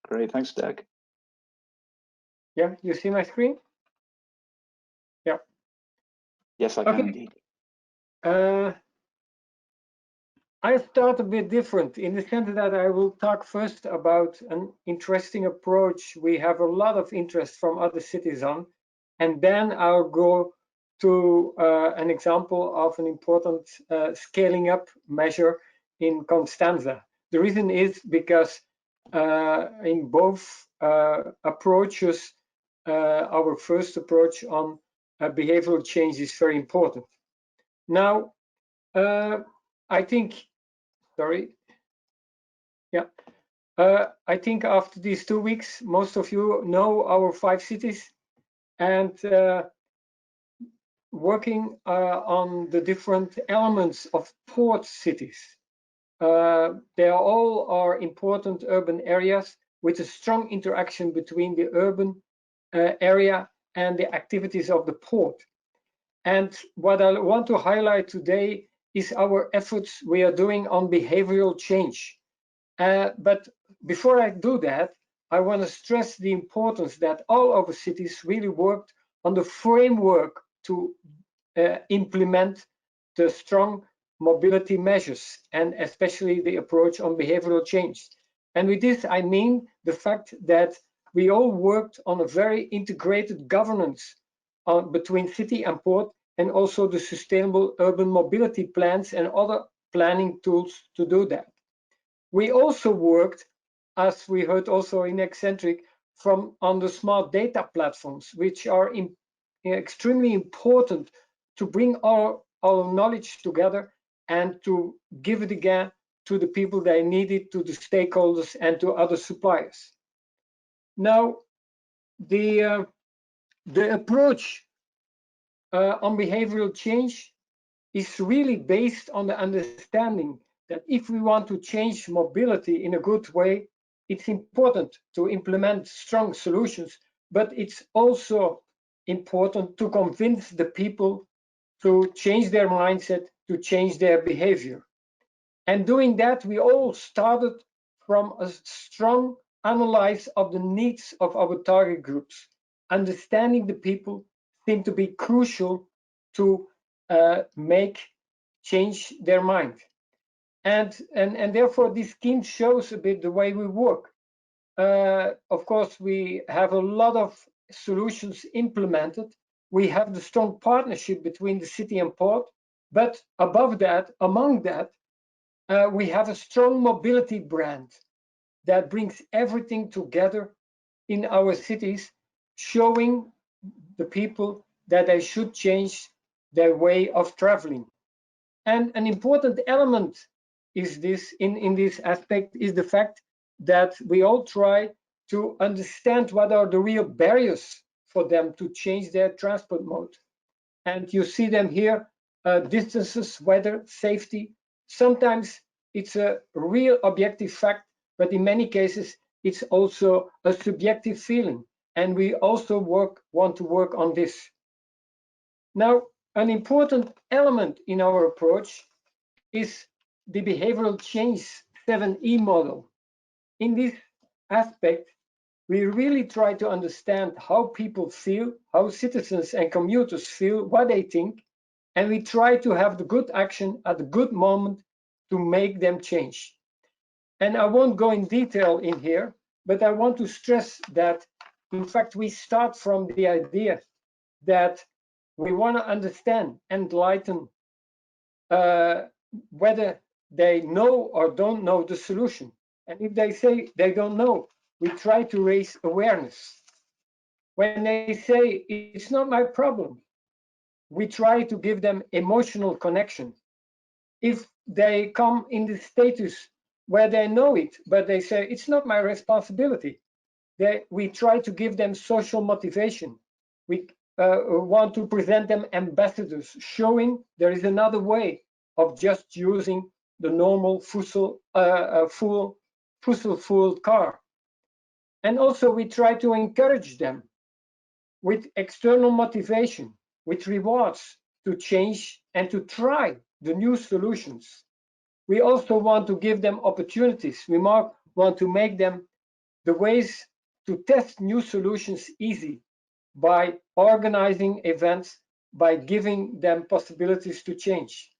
Great, thanks, Dirk. Yeah, you see my screen? Yeah. Yes, I can indeed. I start a bit different in the sense that I will talk first about an interesting approach we have a lot of interest from other cities on, and then I'll go to an example of an important scaling up measure in Constanza. The reason is because in both approaches, our first approach on behavioral change is very important. Now, I think, sorry, yeah, I think after these 2 weeks, most of you know our 5 cities, and working on the different elements of port cities. They all are important urban areas with a strong interaction between the urban area and the activities of the port. And what I want to highlight today is our efforts we are doing on behavioral change. But before I do that, I want to stress the importance that all our cities really worked on the framework to implement the strong mobility measures, and especially the approach on behavioral change. And with this, I mean the fact that we all worked on a very integrated governance between city and port, and also the sustainable urban mobility plans and other planning tools to do that. We also worked, as we heard also in Eccentric, on the smart data platforms, which are extremely important to bring our knowledge together and to give it again to the people they need it, to the stakeholders and to other suppliers. Now, the approach on behavioral change is really based on the understanding that if we want to change mobility in a good way, it's important to implement strong solutions, but it's also important to convince the people to change their mindset, to change their behavior. And doing that, we all started from a strong analysis of the needs of our target groups. Understanding the people seemed to be crucial to change their mind. And therefore, this scheme shows a bit the way we work. Of course, we have a lot of solutions implemented, we have the strong partnership between the city and port, but above that, among that, we have a strong mobility brand that brings everything together in our cities, showing the people that they should change their way of traveling. And an important element is this in this aspect is the fact that we all try to understand what are the real barriers for them to change their transport mode. And you see them here, distances, weather, safety. Sometimes it's a real objective fact, but in many cases, it's also a subjective feeling. And we also want to work on this. Now, an important element in our approach is the behavioral change 7E model. In this aspect, we really try to understand how people feel, how citizens and commuters feel, what they think, and we try to have the good action at the good moment to make them change. And I won't go in detail in here, but I want to stress that, in fact, we start from the idea that we want to understand, enlighten whether they know or don't know the solution. And if they say they don't know, we try to raise awareness. When they say it's not my problem, we try to give them emotional connection. If they come in the status where they know it, but they say it's not my responsibility, we try to give them social motivation. We want to present them ambassadors, showing there is another way of just using the normal fossil-fueled car. And also we try to encourage them with external motivation, with rewards to change and to try the new solutions. We also want to give them opportunities. We want to make them the ways to test new solutions easy by organizing events, by giving them possibilities to change.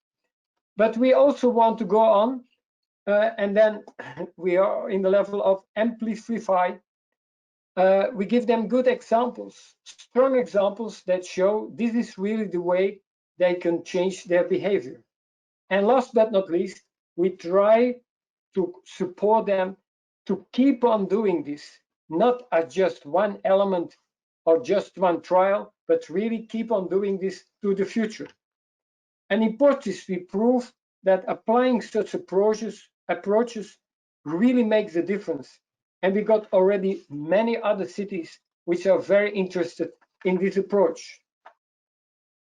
But we also want to go on, and then we are in the level of amplify. We give them good examples, strong examples that show this is really the way they can change their behavior. And last but not least, we try to support them to keep on doing this, not as just one element or just one trial, but really keep on doing this to the future. And in PORTIS, we prove that applying such approaches really makes a difference. And we got already many other cities which are very interested in this approach.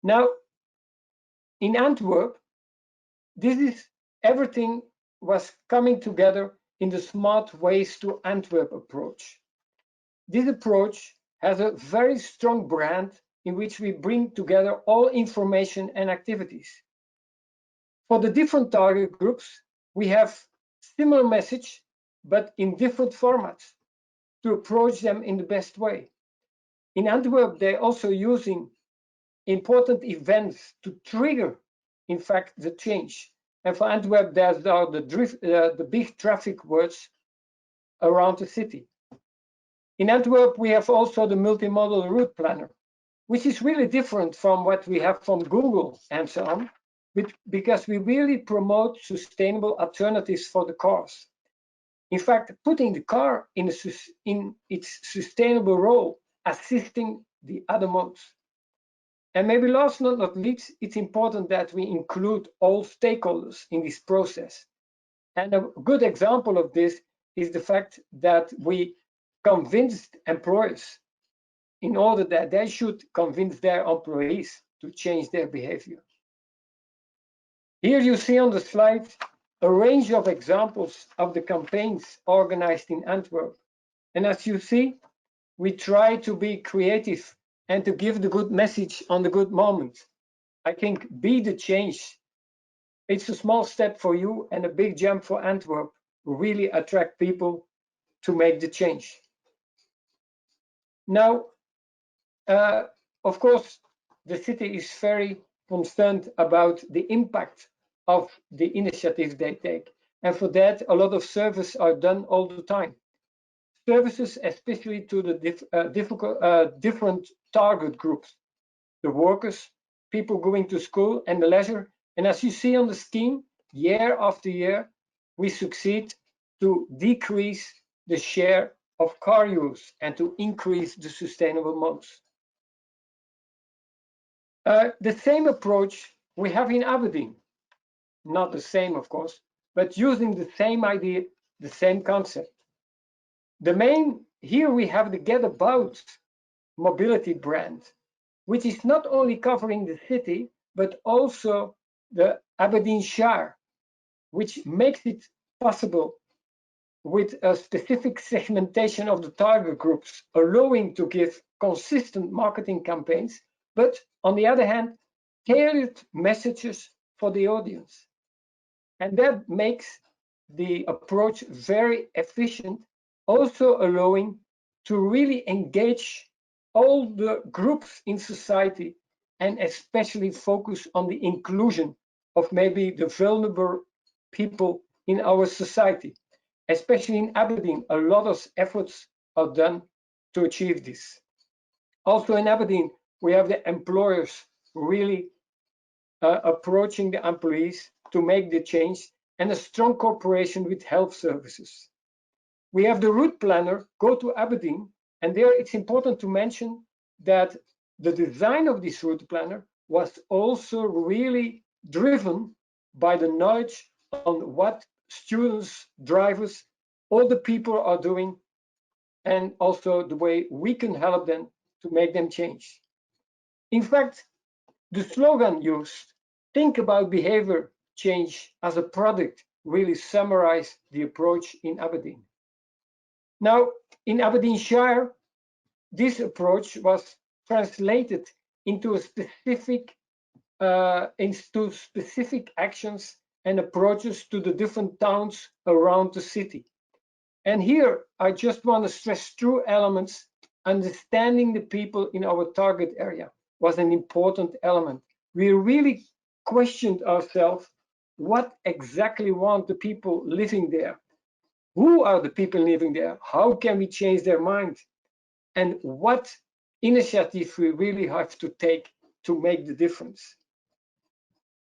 Now, in Antwerp, everything was coming together in the Smart Ways to Antwerp approach. This approach has a very strong brand in which we bring together all information and activities. For the different target groups, we have similar message, but in different formats to approach them in the best way. In Antwerp, they're also using important events to trigger, in fact, the change. And for Antwerp, there are the big traffic words around the city. In Antwerp, we have also the multimodal route planner, which is really different from what we have from Google and so on, because we really promote sustainable alternatives for the cars. In fact, putting the car in its sustainable role, assisting the other modes. And maybe last but not least, it's important that we include all stakeholders in this process. And a good example of this is the fact that we convinced employers in order that they should convince their employees to change their behavior. Here you see on the slide a range of examples of the campaigns organized in Antwerp. And as you see, we try to be creative and to give the good message on the good moment. I think be the change. It's a small step for you and a big jump for Antwerp. Really attract people to make the change. Now, of course, the city is very concerned about the impact of the initiatives they take. And for that, a lot of services are done all the time. Services, especially to the different target groups. the workers, people going to school and the leisure. And as you see on the scheme, year after year, we succeed to decrease the share of car use and to increase the sustainable modes. The same approach we have in Aberdeen. Not the same, of course, but using the same idea, the same concept. Here we have the Get About mobility brand, which is not only covering the city, but also the Aberdeenshire, which makes it possible with a specific segmentation of the target groups, allowing to give consistent marketing campaigns, but on the other hand, tailored messages for the audience. And that makes the approach very efficient, also allowing to really engage all the groups in society and especially focus on the inclusion of maybe the vulnerable people in our society. Especially in Aberdeen, a lot of efforts are done to achieve this. Also in Aberdeen, we have the employers really approaching the employees to make the change, and a strong cooperation with health services. We have the route planner go to Aberdeen, and there it's important to mention that the design of this route planner was also really driven by the knowledge on what students, drivers, all the people are doing, and also the way we can help them to make them change. In fact, the slogan used, think about behavior change as a product, really summarized the approach in Aberdeen. Now, in Aberdeenshire, this approach was translated into specific actions and approaches to the different towns around the city. And here, I just want to stress two elements. Understanding the people in our target area was an important element. We really questioned ourselves, what exactly want the people living there? Who are the people living there? How can we change their mind? And what initiative we really have to take to make the difference?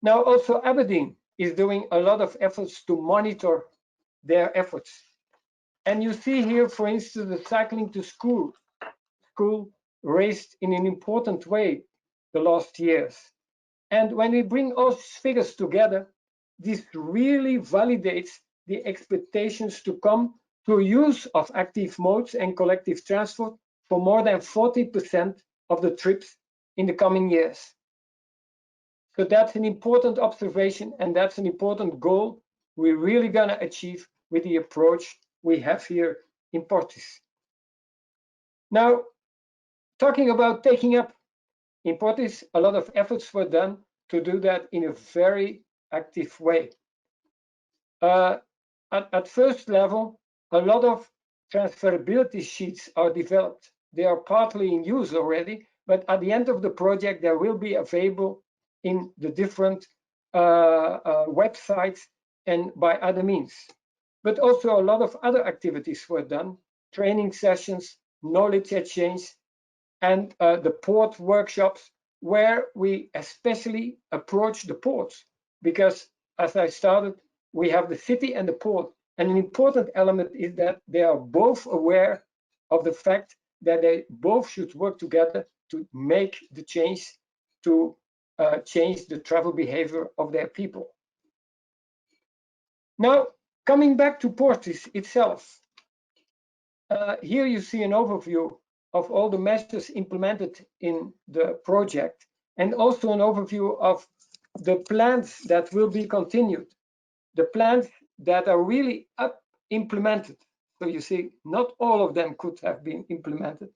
Now, also Aberdeen is doing a lot of efforts to monitor their efforts. And you see here, for instance, the cycling to school raised in an important way the last years. And when we bring all figures together, this really validates the expectations to come to use of active modes and collective transport for more than 40% of the trips in the coming years. So that's an important observation, and that's an important goal we're really going to achieve with the approach we have here in Portis. Now, talking about taking up, in Portis, a lot of efforts were done to do that in a very active way. At first level, a lot of transferability sheets are developed. They are partly in use already, but at the end of the project, they will be available in the different websites and by other means. But also a lot of other activities were done, training sessions, knowledge exchange, and the port workshops, where we especially approach the ports, because as I started, we have the city and the port. And an important element is that they are both aware of the fact that they both should work together to make the change, to change the travel behavior of their people. Now, coming back to Portis itself, here you see an overview of all the measures implemented in the project, and also an overview of the plans that will be continued, the plans that are really implemented. So you see, not all of them could have been implemented,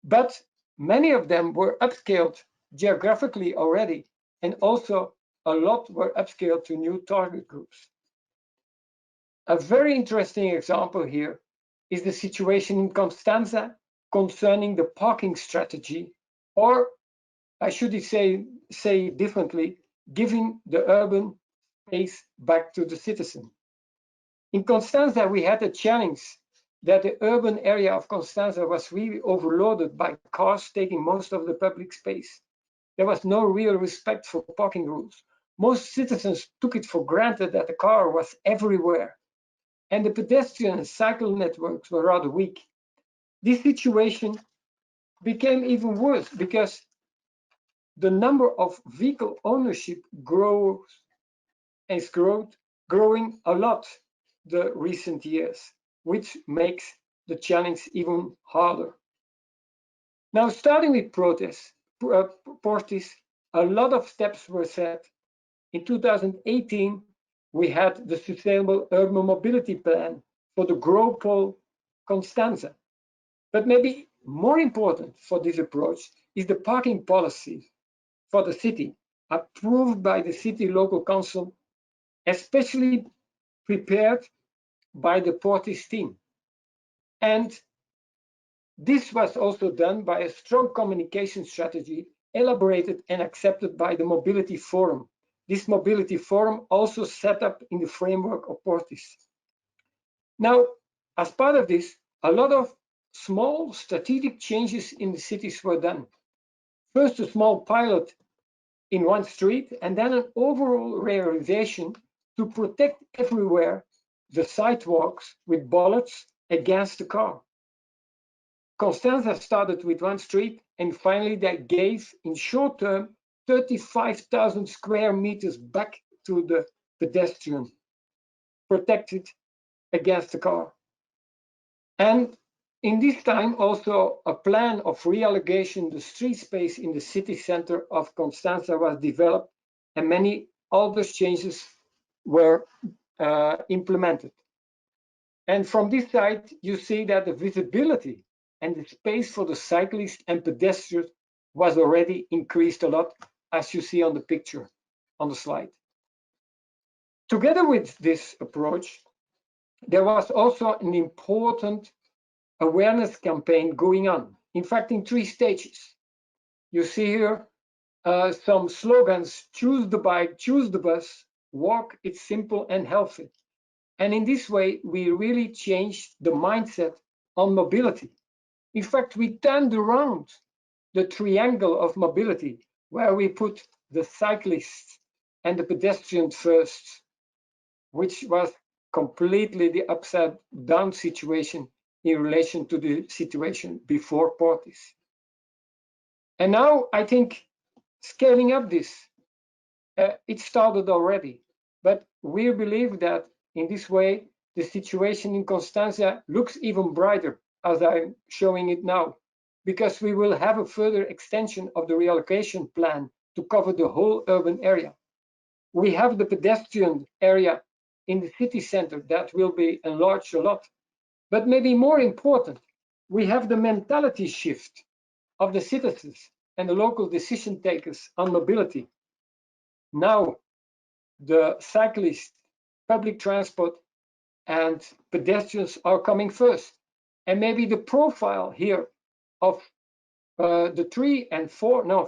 but many of them were upscaled geographically already, and also a lot were upscaled to new target groups. A very interesting example here is the situation in Constanza concerning the parking strategy, or I should say differently, giving the urban space back to the citizen. In Constanza, we had a challenge that the urban area of Constanza was really overloaded by cars taking most of the public space. there was no real respect for parking rules. Most citizens took it for granted that the car was everywhere, and the pedestrian and cycle networks were rather weak. This situation became even worse because the number of vehicle ownership growing a lot the recent years, which makes the challenge even harder. Now, starting with PORTIS, a lot of steps were set. In 2018, we had the Sustainable Urban Mobility Plan for the Gropol Constanza. But maybe more important for this approach is the parking policy for the city, approved by the city local council, especially prepared by the PORTIS team. And this was also done by a strong communication strategy elaborated and accepted by the Mobility Forum. This Mobility Forum also set up in the framework of PORTIS. Now, as part of this, a lot of small strategic changes in the cities were done. First, a small pilot in one street, and then an overall realization to protect everywhere the sidewalks with bollards against the car. Constanza started with one street, and finally they gave, in short term, 35,000 square meters back to the pedestrian, protected against the car. And in this time, also a plan of reallocation the street space in the city center of Constanza was developed, and many other changes were implemented. And from this side, you see that the visibility and the space for the cyclists and pedestrians was already increased a lot, as you see on the picture on the slide. Together with this approach, there was also an important awareness campaign going on, in fact, in 3 stages. You see here some slogans: choose the bike, choose the bus, walk, it's simple and healthy. And in this way, we really changed the mindset on mobility. In fact, we turned around the triangle of mobility, where we put the cyclists and the pedestrians first, which was completely the upside down situation in relation to the situation before PORTIS. And now I think scaling up this, it started already, but we believe that in this way, the situation in Constanza looks even brighter, as I'm showing it now, because we will have a further extension of the reallocation plan to cover the whole urban area. We have the pedestrian area in the city center that will be enlarged a lot. But maybe more important, we have the mentality shift of the citizens and the local decision takers on mobility. Now, the cyclists, public transport, and pedestrians are coming first. And maybe the profile here of the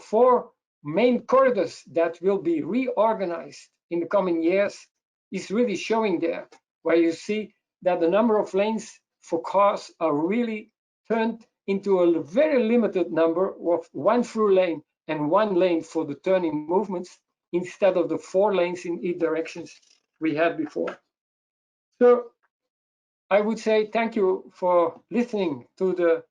4 main corridors that will be reorganized in the coming years is really showing there, where you see that the number of lanes for cars are really turned into a very limited number of 1 through lane and 1 lane for the turning movements, instead of the 4 lanes in each direction we had before. So I would say thank you for listening to the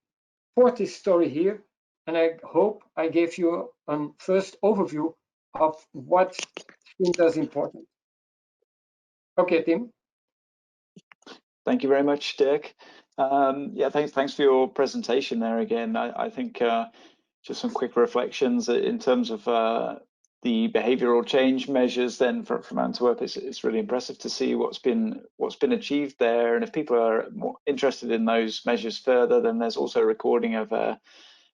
PORTIS story here, and I hope I gave you a first overview of what is important. Okay, Tim. Thank you very much, Dirk. Yeah, thanks for your presentation there again. I think just some quick reflections in terms of the behavioural change measures then from Antwerp. It's really impressive to see what's been achieved there. And if people are more interested in those measures further, then there's also a recording of a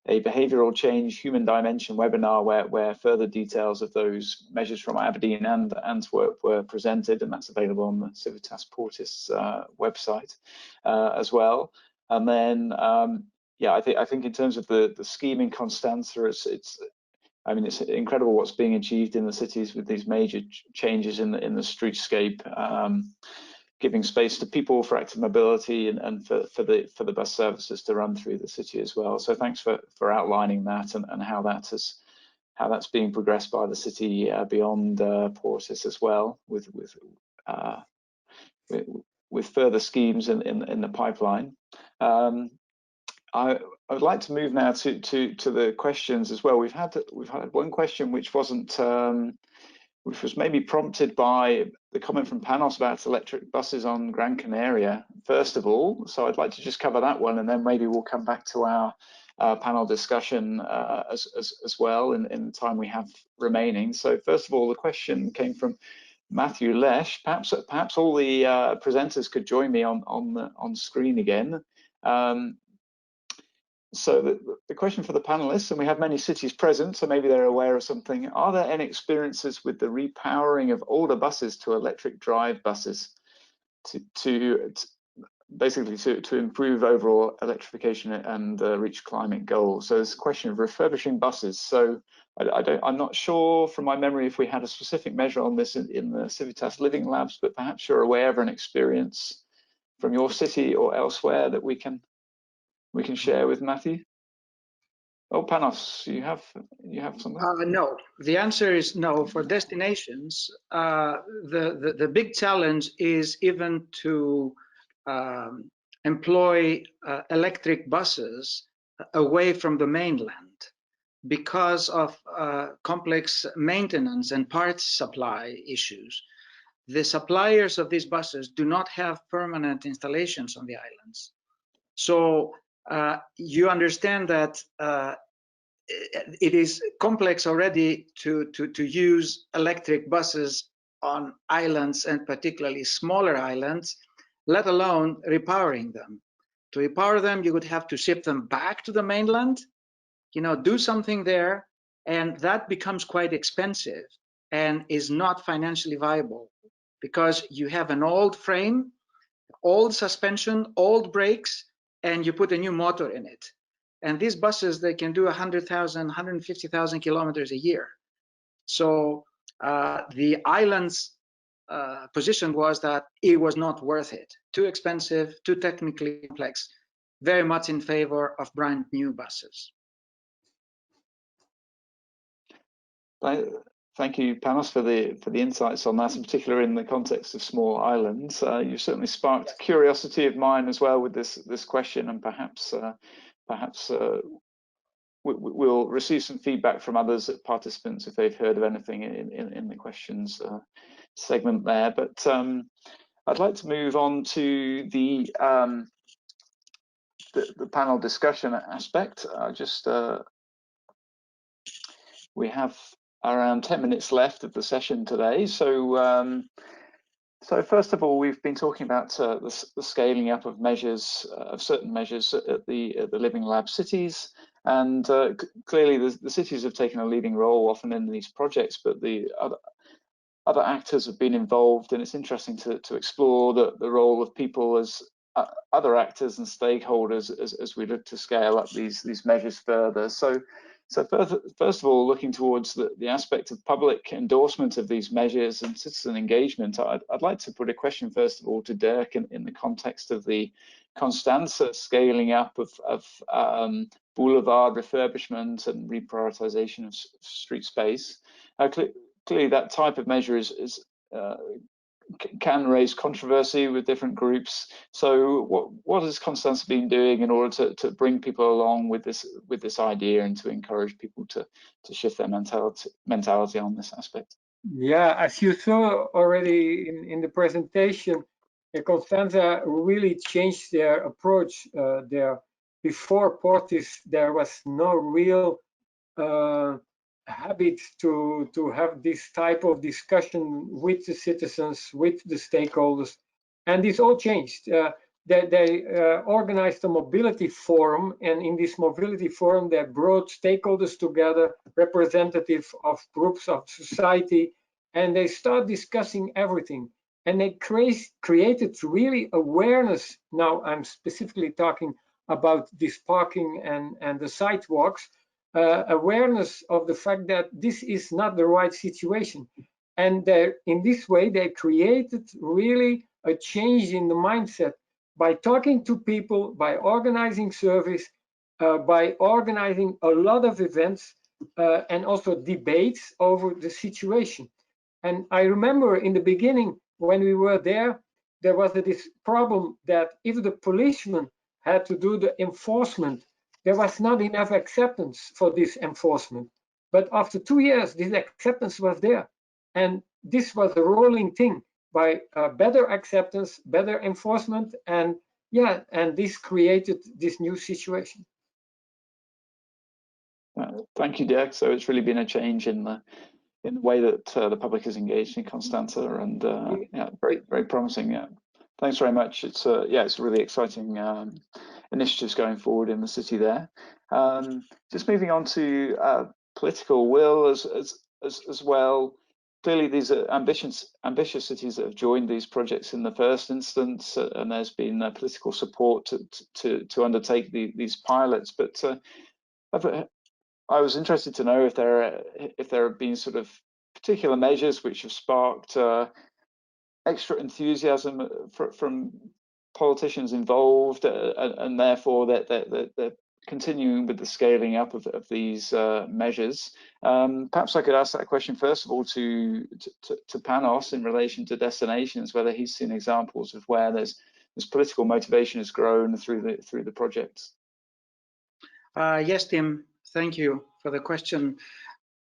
behavioural change human dimension webinar where further details of those measures from Aberdeen and Antwerp were presented, and that's available on the CIVITAS PORTIS website as well. And then yeah, I think in terms of the scheme in Constanza, it's incredible what's being achieved in the cities with these major changes in the streetscape, giving space to people for active mobility and for the bus services to run through the city as well. So thanks for outlining that and how that how that's being progressed by the city beyond Portis as well, with further schemes in the pipeline. I would like to move now to the questions as well. We've had one question which wasn't which was maybe prompted by the comment from Panos about electric buses on Gran Canaria, first of all. So I'd like to just cover that one, and then maybe we'll come back to our panel discussion as well in the time we have remaining. So first of all, the question came from Matthew Lesh. Perhaps all the presenters could join me on screen again. So the question for the panelists, and we have many cities present, so maybe they're aware of something. Are there any experiences with the repowering of older buses to electric drive buses to basically to improve overall electrification and reach climate goals? So it's a question of refurbishing buses. So I'm not sure from my memory if we had a specific measure on this in the CIVITAS Living Labs, but perhaps you're aware of an experience from your city or elsewhere that we can share with Matthew. Oh, Panos, you have something? No, the answer is no. For destinations, the big challenge is even to employ electric buses away from the mainland because of complex maintenance and parts supply issues. The suppliers of these buses do not have permanent installations on the islands. So you understand that it is complex already to use electric buses on islands, and particularly smaller islands, let alone repowering them. To repower them, you would have to ship them back to the mainland, do something there, and that becomes quite expensive and is not financially viable because you have an old frame, old suspension, old brakes, and you put a new motor in it. And these buses, they can do 100,000, 150,000 kilometers a year. So the island's position was that it was not worth it. Too expensive, too technically complex, very much in favor of brand new buses. Thank you, Panos, for the insights on that, in particular in the context of small islands. You certainly sparked curiosity of mine as well with this question, and perhaps we'll receive some feedback from others participants if they've heard of anything in the questions segment there. But I'd like to move on to the panel discussion aspect. We have around 10 minutes left of the session today. So first of all, we've been talking about the scaling up of measures, of certain measures at the Living Lab cities. And clearly the cities have taken a leading role often in these projects, but the other actors have been involved, and it's interesting to explore the role of people as other actors and stakeholders as we look to scale up these measures further. So first of all, looking towards the aspect of public endorsement of these measures and citizen engagement, I'd like to put a question first of all to Dirk in the context of the Constanza scaling up of boulevard refurbishment and reprioritization of street space. Clearly, that type of measure can raise controversy with different groups. So what has Constanza been doing in order to bring people along with this idea and to encourage people to shift their mentality on this aspect? Yeah, as you saw already in the presentation, Constanza really changed their approach there. Before Portis, there was no real habit to have this type of discussion with the citizens, with the stakeholders, and this all changed. They organized a mobility forum, and in this mobility forum they brought stakeholders together, representatives of groups of society, and they start discussing everything, and they created really awareness. Now I'm specifically talking about this parking and the sidewalks, awareness of the fact that this is not the right situation. And in this way, they created really a change in the mindset by talking to people, by organizing surveys, by organizing a lot of events. and also debates over the situation. And I remember in the beginning when we were there was this problem that if the policeman had to do the enforcement, there was not enough acceptance for this enforcement. But after 2 years, this acceptance was there. And this was a rolling thing by better acceptance, better enforcement, and yeah, and this created this new situation. Thank you, Dirk. So it's really been a change in the way that the public is engaged in Constanța, and yeah, very promising. Yeah, thanks very much. It's yeah, it's really exciting initiatives going forward in the city there. Just moving on to political will as well. Clearly, these are ambitious cities that have joined these projects in the first instance, and there's been political support to undertake these pilots. But I was interested to know if there have been sort of particular measures which have sparked extra enthusiasm from politicians involved, and therefore that they're continuing with the scaling up of these measures. Perhaps I could ask that question first of all to Panos in relation to destinations, whether he's seen examples of where this political motivation has grown through the projects. Yes, Tim, thank you for the question.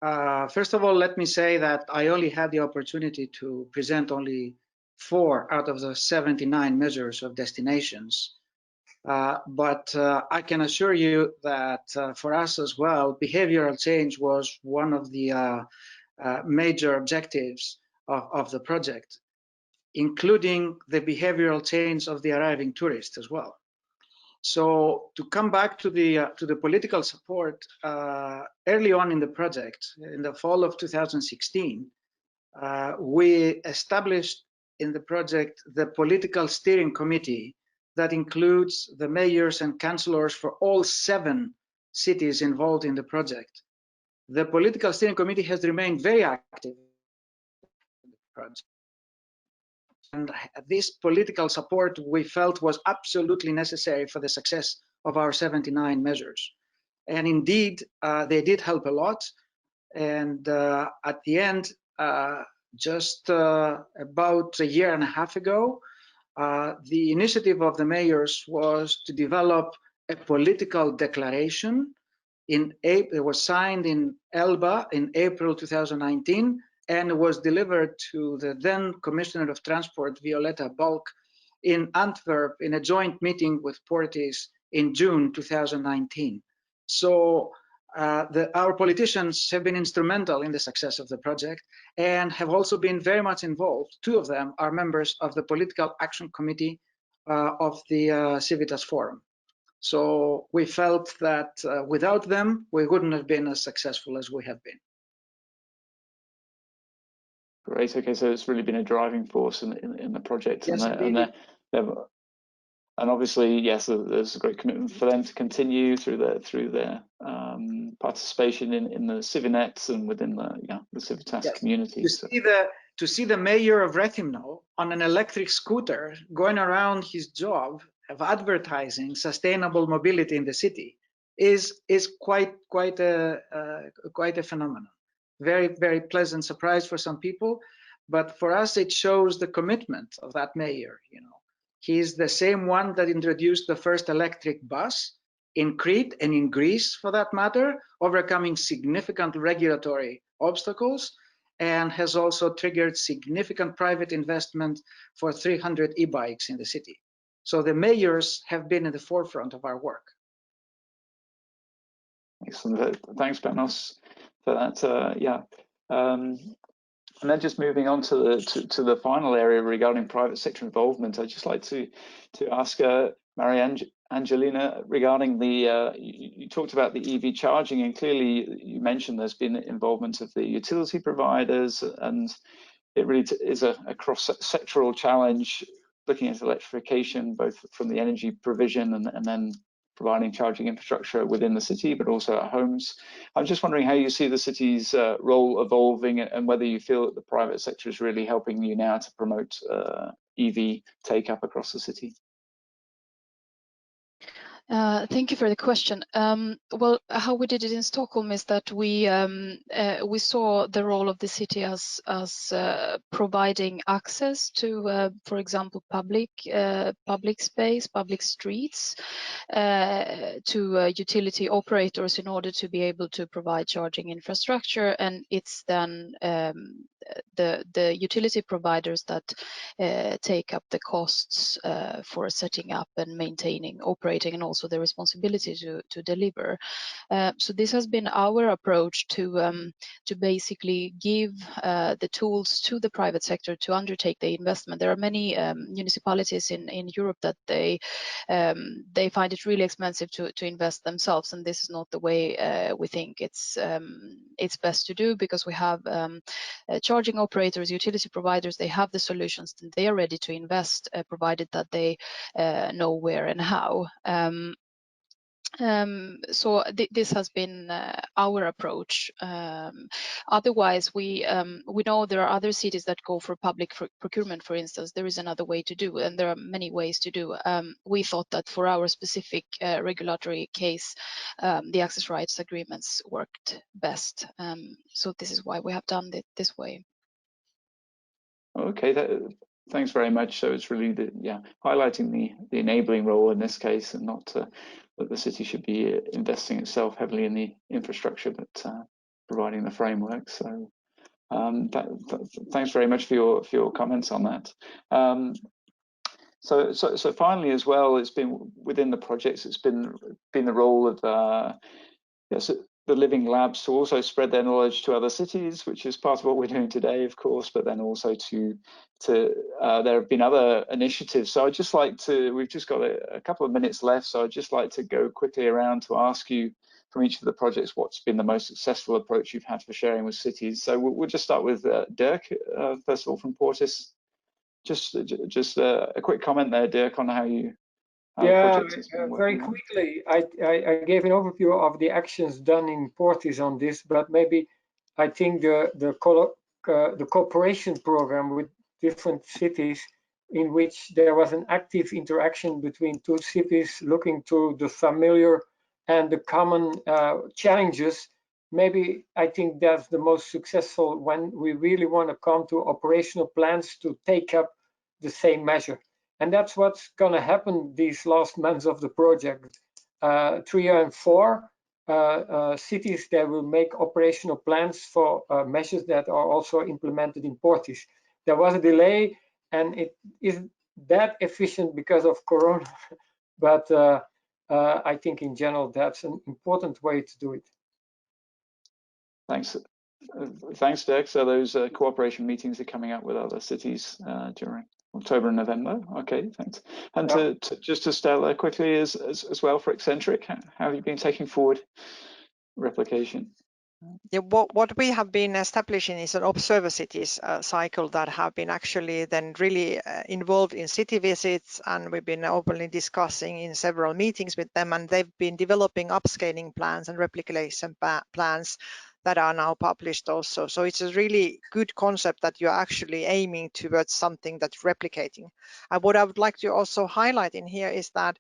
First of all, let me say that I only had the opportunity to present only 4 out of the 79 measures of destinations. But I can assure you that for us as well, behavioral change was one of the major objectives of the project, including the behavioral change of the arriving tourists as well. So to come back to the political support, early on in the project, in the fall of 2016, we established in the project the political steering committee that includes the mayors and councillors for all 7 cities involved in the project. The political steering committee has remained very active in the project. And this political support we felt was absolutely necessary for the success of our 79 measures. And indeed, they did help a lot. And at the end, just about a year and a half ago, the initiative of the mayors was to develop a political declaration. It was signed in Elba in April 2019, and it was delivered to the then Commissioner of Transport, Violeta Bulc, in Antwerp in a joint meeting with PORTIS in June 2019. So our politicians have been instrumental in the success of the project and have also been very much involved. 2 of them are members of the Political Action Committee of the CIVITAS Forum. So we felt that without them, we wouldn't have been as successful as we have been. Great. Okay, so it's really been a driving force in the project, yes, and obviously, yes, there's a great commitment for them to continue through their participation in the CIVINETs and within the CIVITAS community. To see the mayor of Rethymno on an electric scooter going around his job of advertising sustainable mobility in the city is quite a phenomenon. Very pleasant surprise for some people, but for us it shows the commitment of that mayor. He's the same one that introduced the first electric bus in Crete and in Greece, for that matter, overcoming significant regulatory obstacles, and has also triggered significant private investment for 300 e-bikes in the city. So the mayors have been in the forefront of our work. Excellent. Thanks, Panos, for that. And then just moving on to the final area regarding private sector involvement, I'd just like to ask Maria-Angelina regarding you talked about the EV charging, and clearly you mentioned there's been involvement of the utility providers, and it really is a cross-sectoral challenge looking at electrification, both from the energy provision and then providing charging infrastructure within the city, but also at homes. I'm just wondering how you see the city's role evolving, and whether you feel that the private sector is really helping you now to promote EV take-up across the city. Thank you for the question. Well, how we did it in Stockholm is that we saw the role of the city as providing access to, for example, public space, public streets, to utility operators in order to be able to provide charging infrastructure, and it's then the utility providers that take up the costs for setting up and maintaining, operating, and also the responsibility to deliver. So this has been our approach to basically give the tools to the private sector to undertake the investment. There are many municipalities in Europe that they find it really expensive to invest themselves, and this is not the way we think it's best to do, because we have charging operators, utility providers, they have the solutions and they are ready to invest, provided that they know where and how. So this has been our approach. Otherwise, we know there are other cities that go for public procurement, for instance. There is another way to do, and there are many ways to do. We thought that for our specific regulatory case, the access rights agreements worked best. So this is why we have done it this way. Okay, thanks very much. So it's really highlighting the enabling role in this case, and not that the city should be investing itself heavily in the infrastructure, but providing the framework. So thanks very much for your comments on that. So finally, as well, it's been within the projects. It's been the role of the living labs to also spread their knowledge to other cities, which is part of what we're doing today, of course, but then also there have been other initiatives. So I'd just like to, we've just got a couple of minutes left, so I'd just like to go quickly around to ask you from each of the projects what's been the most successful approach you've had for sharing with cities. So we'll just start with Dirk, first of all, from Portis. Just a quick comment there, Dirk, on how you very quickly, I gave an overview of the actions done in Portis on this, but maybe I think the cooperation program with different cities, in which there was an active interaction between two cities looking to the familiar and the common challenges, maybe I think that's the most successful when we really want to come to operational plans to take up the same measure. And that's what's going to happen these last months of the project. 3 and 4 cities that will make operational plans for measures that are also implemented in Portis. There was a delay, and it isn't that efficient because of Corona, but I think in general that's an important way to do it. Thanks, Dirk. So those cooperation meetings are coming up with other cities during October and November. Okay, thanks. And just to Stella quickly as well for Eccentric, how have you been taking forward replication? Yeah, what we have been establishing is an observer cities cycle that have been actually then really involved in city visits, and we've been openly discussing in several meetings with them, and they've been developing upscaling plans and replication plans that are now published also. So it's a really good concept that you're actually aiming towards something that's replicating. And what I would like to also highlight in here is that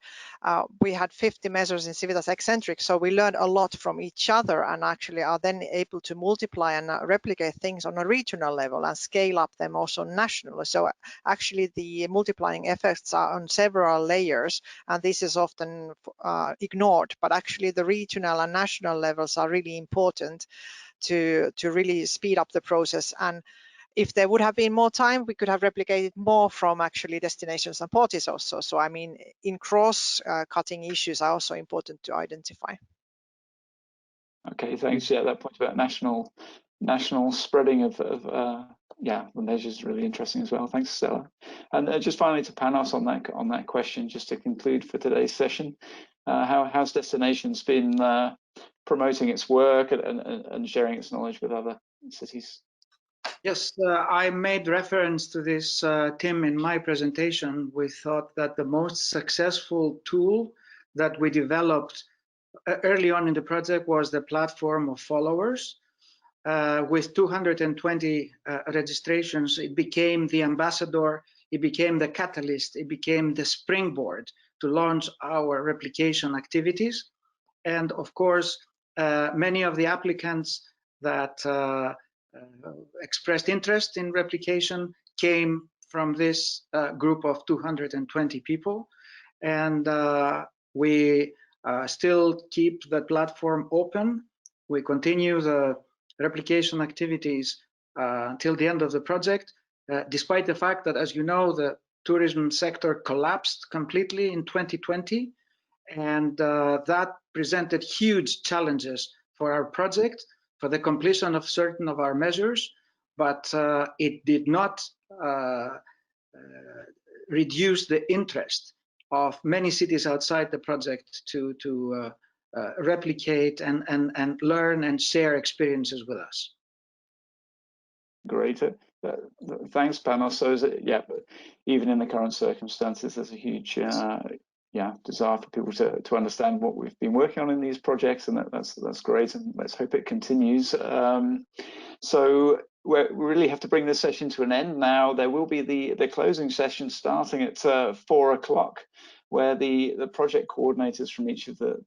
we had 50 measures in CIVITAS Eccentric, so we learned a lot from each other and actually are then able to multiply and replicate things on a regional level and scale up them also nationally. So actually the multiplying effects are on several layers, and this is often ignored, but actually the regional and national levels are really important to really speed up the process. And if there would have been more time, we could have replicated more from actually destinations and ports also. So I mean, in cross-cutting issues are also important to identify. Okay, thanks. Yeah, that point about national spreading of the measures is really interesting as well. Thanks, Stella. And just finally to Panos on that question, just to conclude for today's session, how's Destinations been promoting its work and sharing its knowledge with other cities? Yes, I made reference to this, Tim, in my presentation. We thought that the most successful tool that we developed early on in the project was the platform of followers. With 220 registrations, it became the ambassador, it became the catalyst, it became the springboard to launch our replication activities. And of course, many of the applicants that expressed interest in replication came from this group of 220 people. And we still keep the platform open. We continue the replication activities until the end of the project, despite the fact that, as you know, the tourism sector collapsed completely in 2020. And that presented huge challenges for our project, for the completion of certain of our measures, but it did not reduce the interest of many cities outside the project to replicate and learn and share experiences with us. Great. Thanks, Panos. So yeah, but even in the current circumstances, there's a huge desire for people to understand what we've been working on in these projects, and that's great, and let's hope it continues. So we really have to bring this session to an end now. There will be the closing session starting at 4 o'clock, where the project coordinators from each of the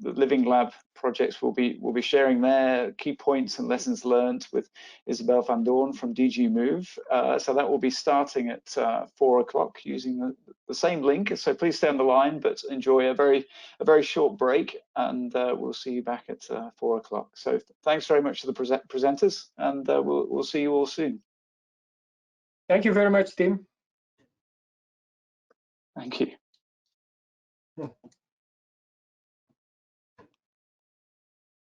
Living Lab projects will be sharing their key points and lessons learned with Isabel van Doorn from DG Move. So that will be starting at 4 o'clock using the same link. So please stay on the line, but enjoy a very short break, and we'll see you back at 4 o'clock. So thanks very much to the presenters, and we'll see you all soon. Thank you very much, Tim. Thank you. Yeah.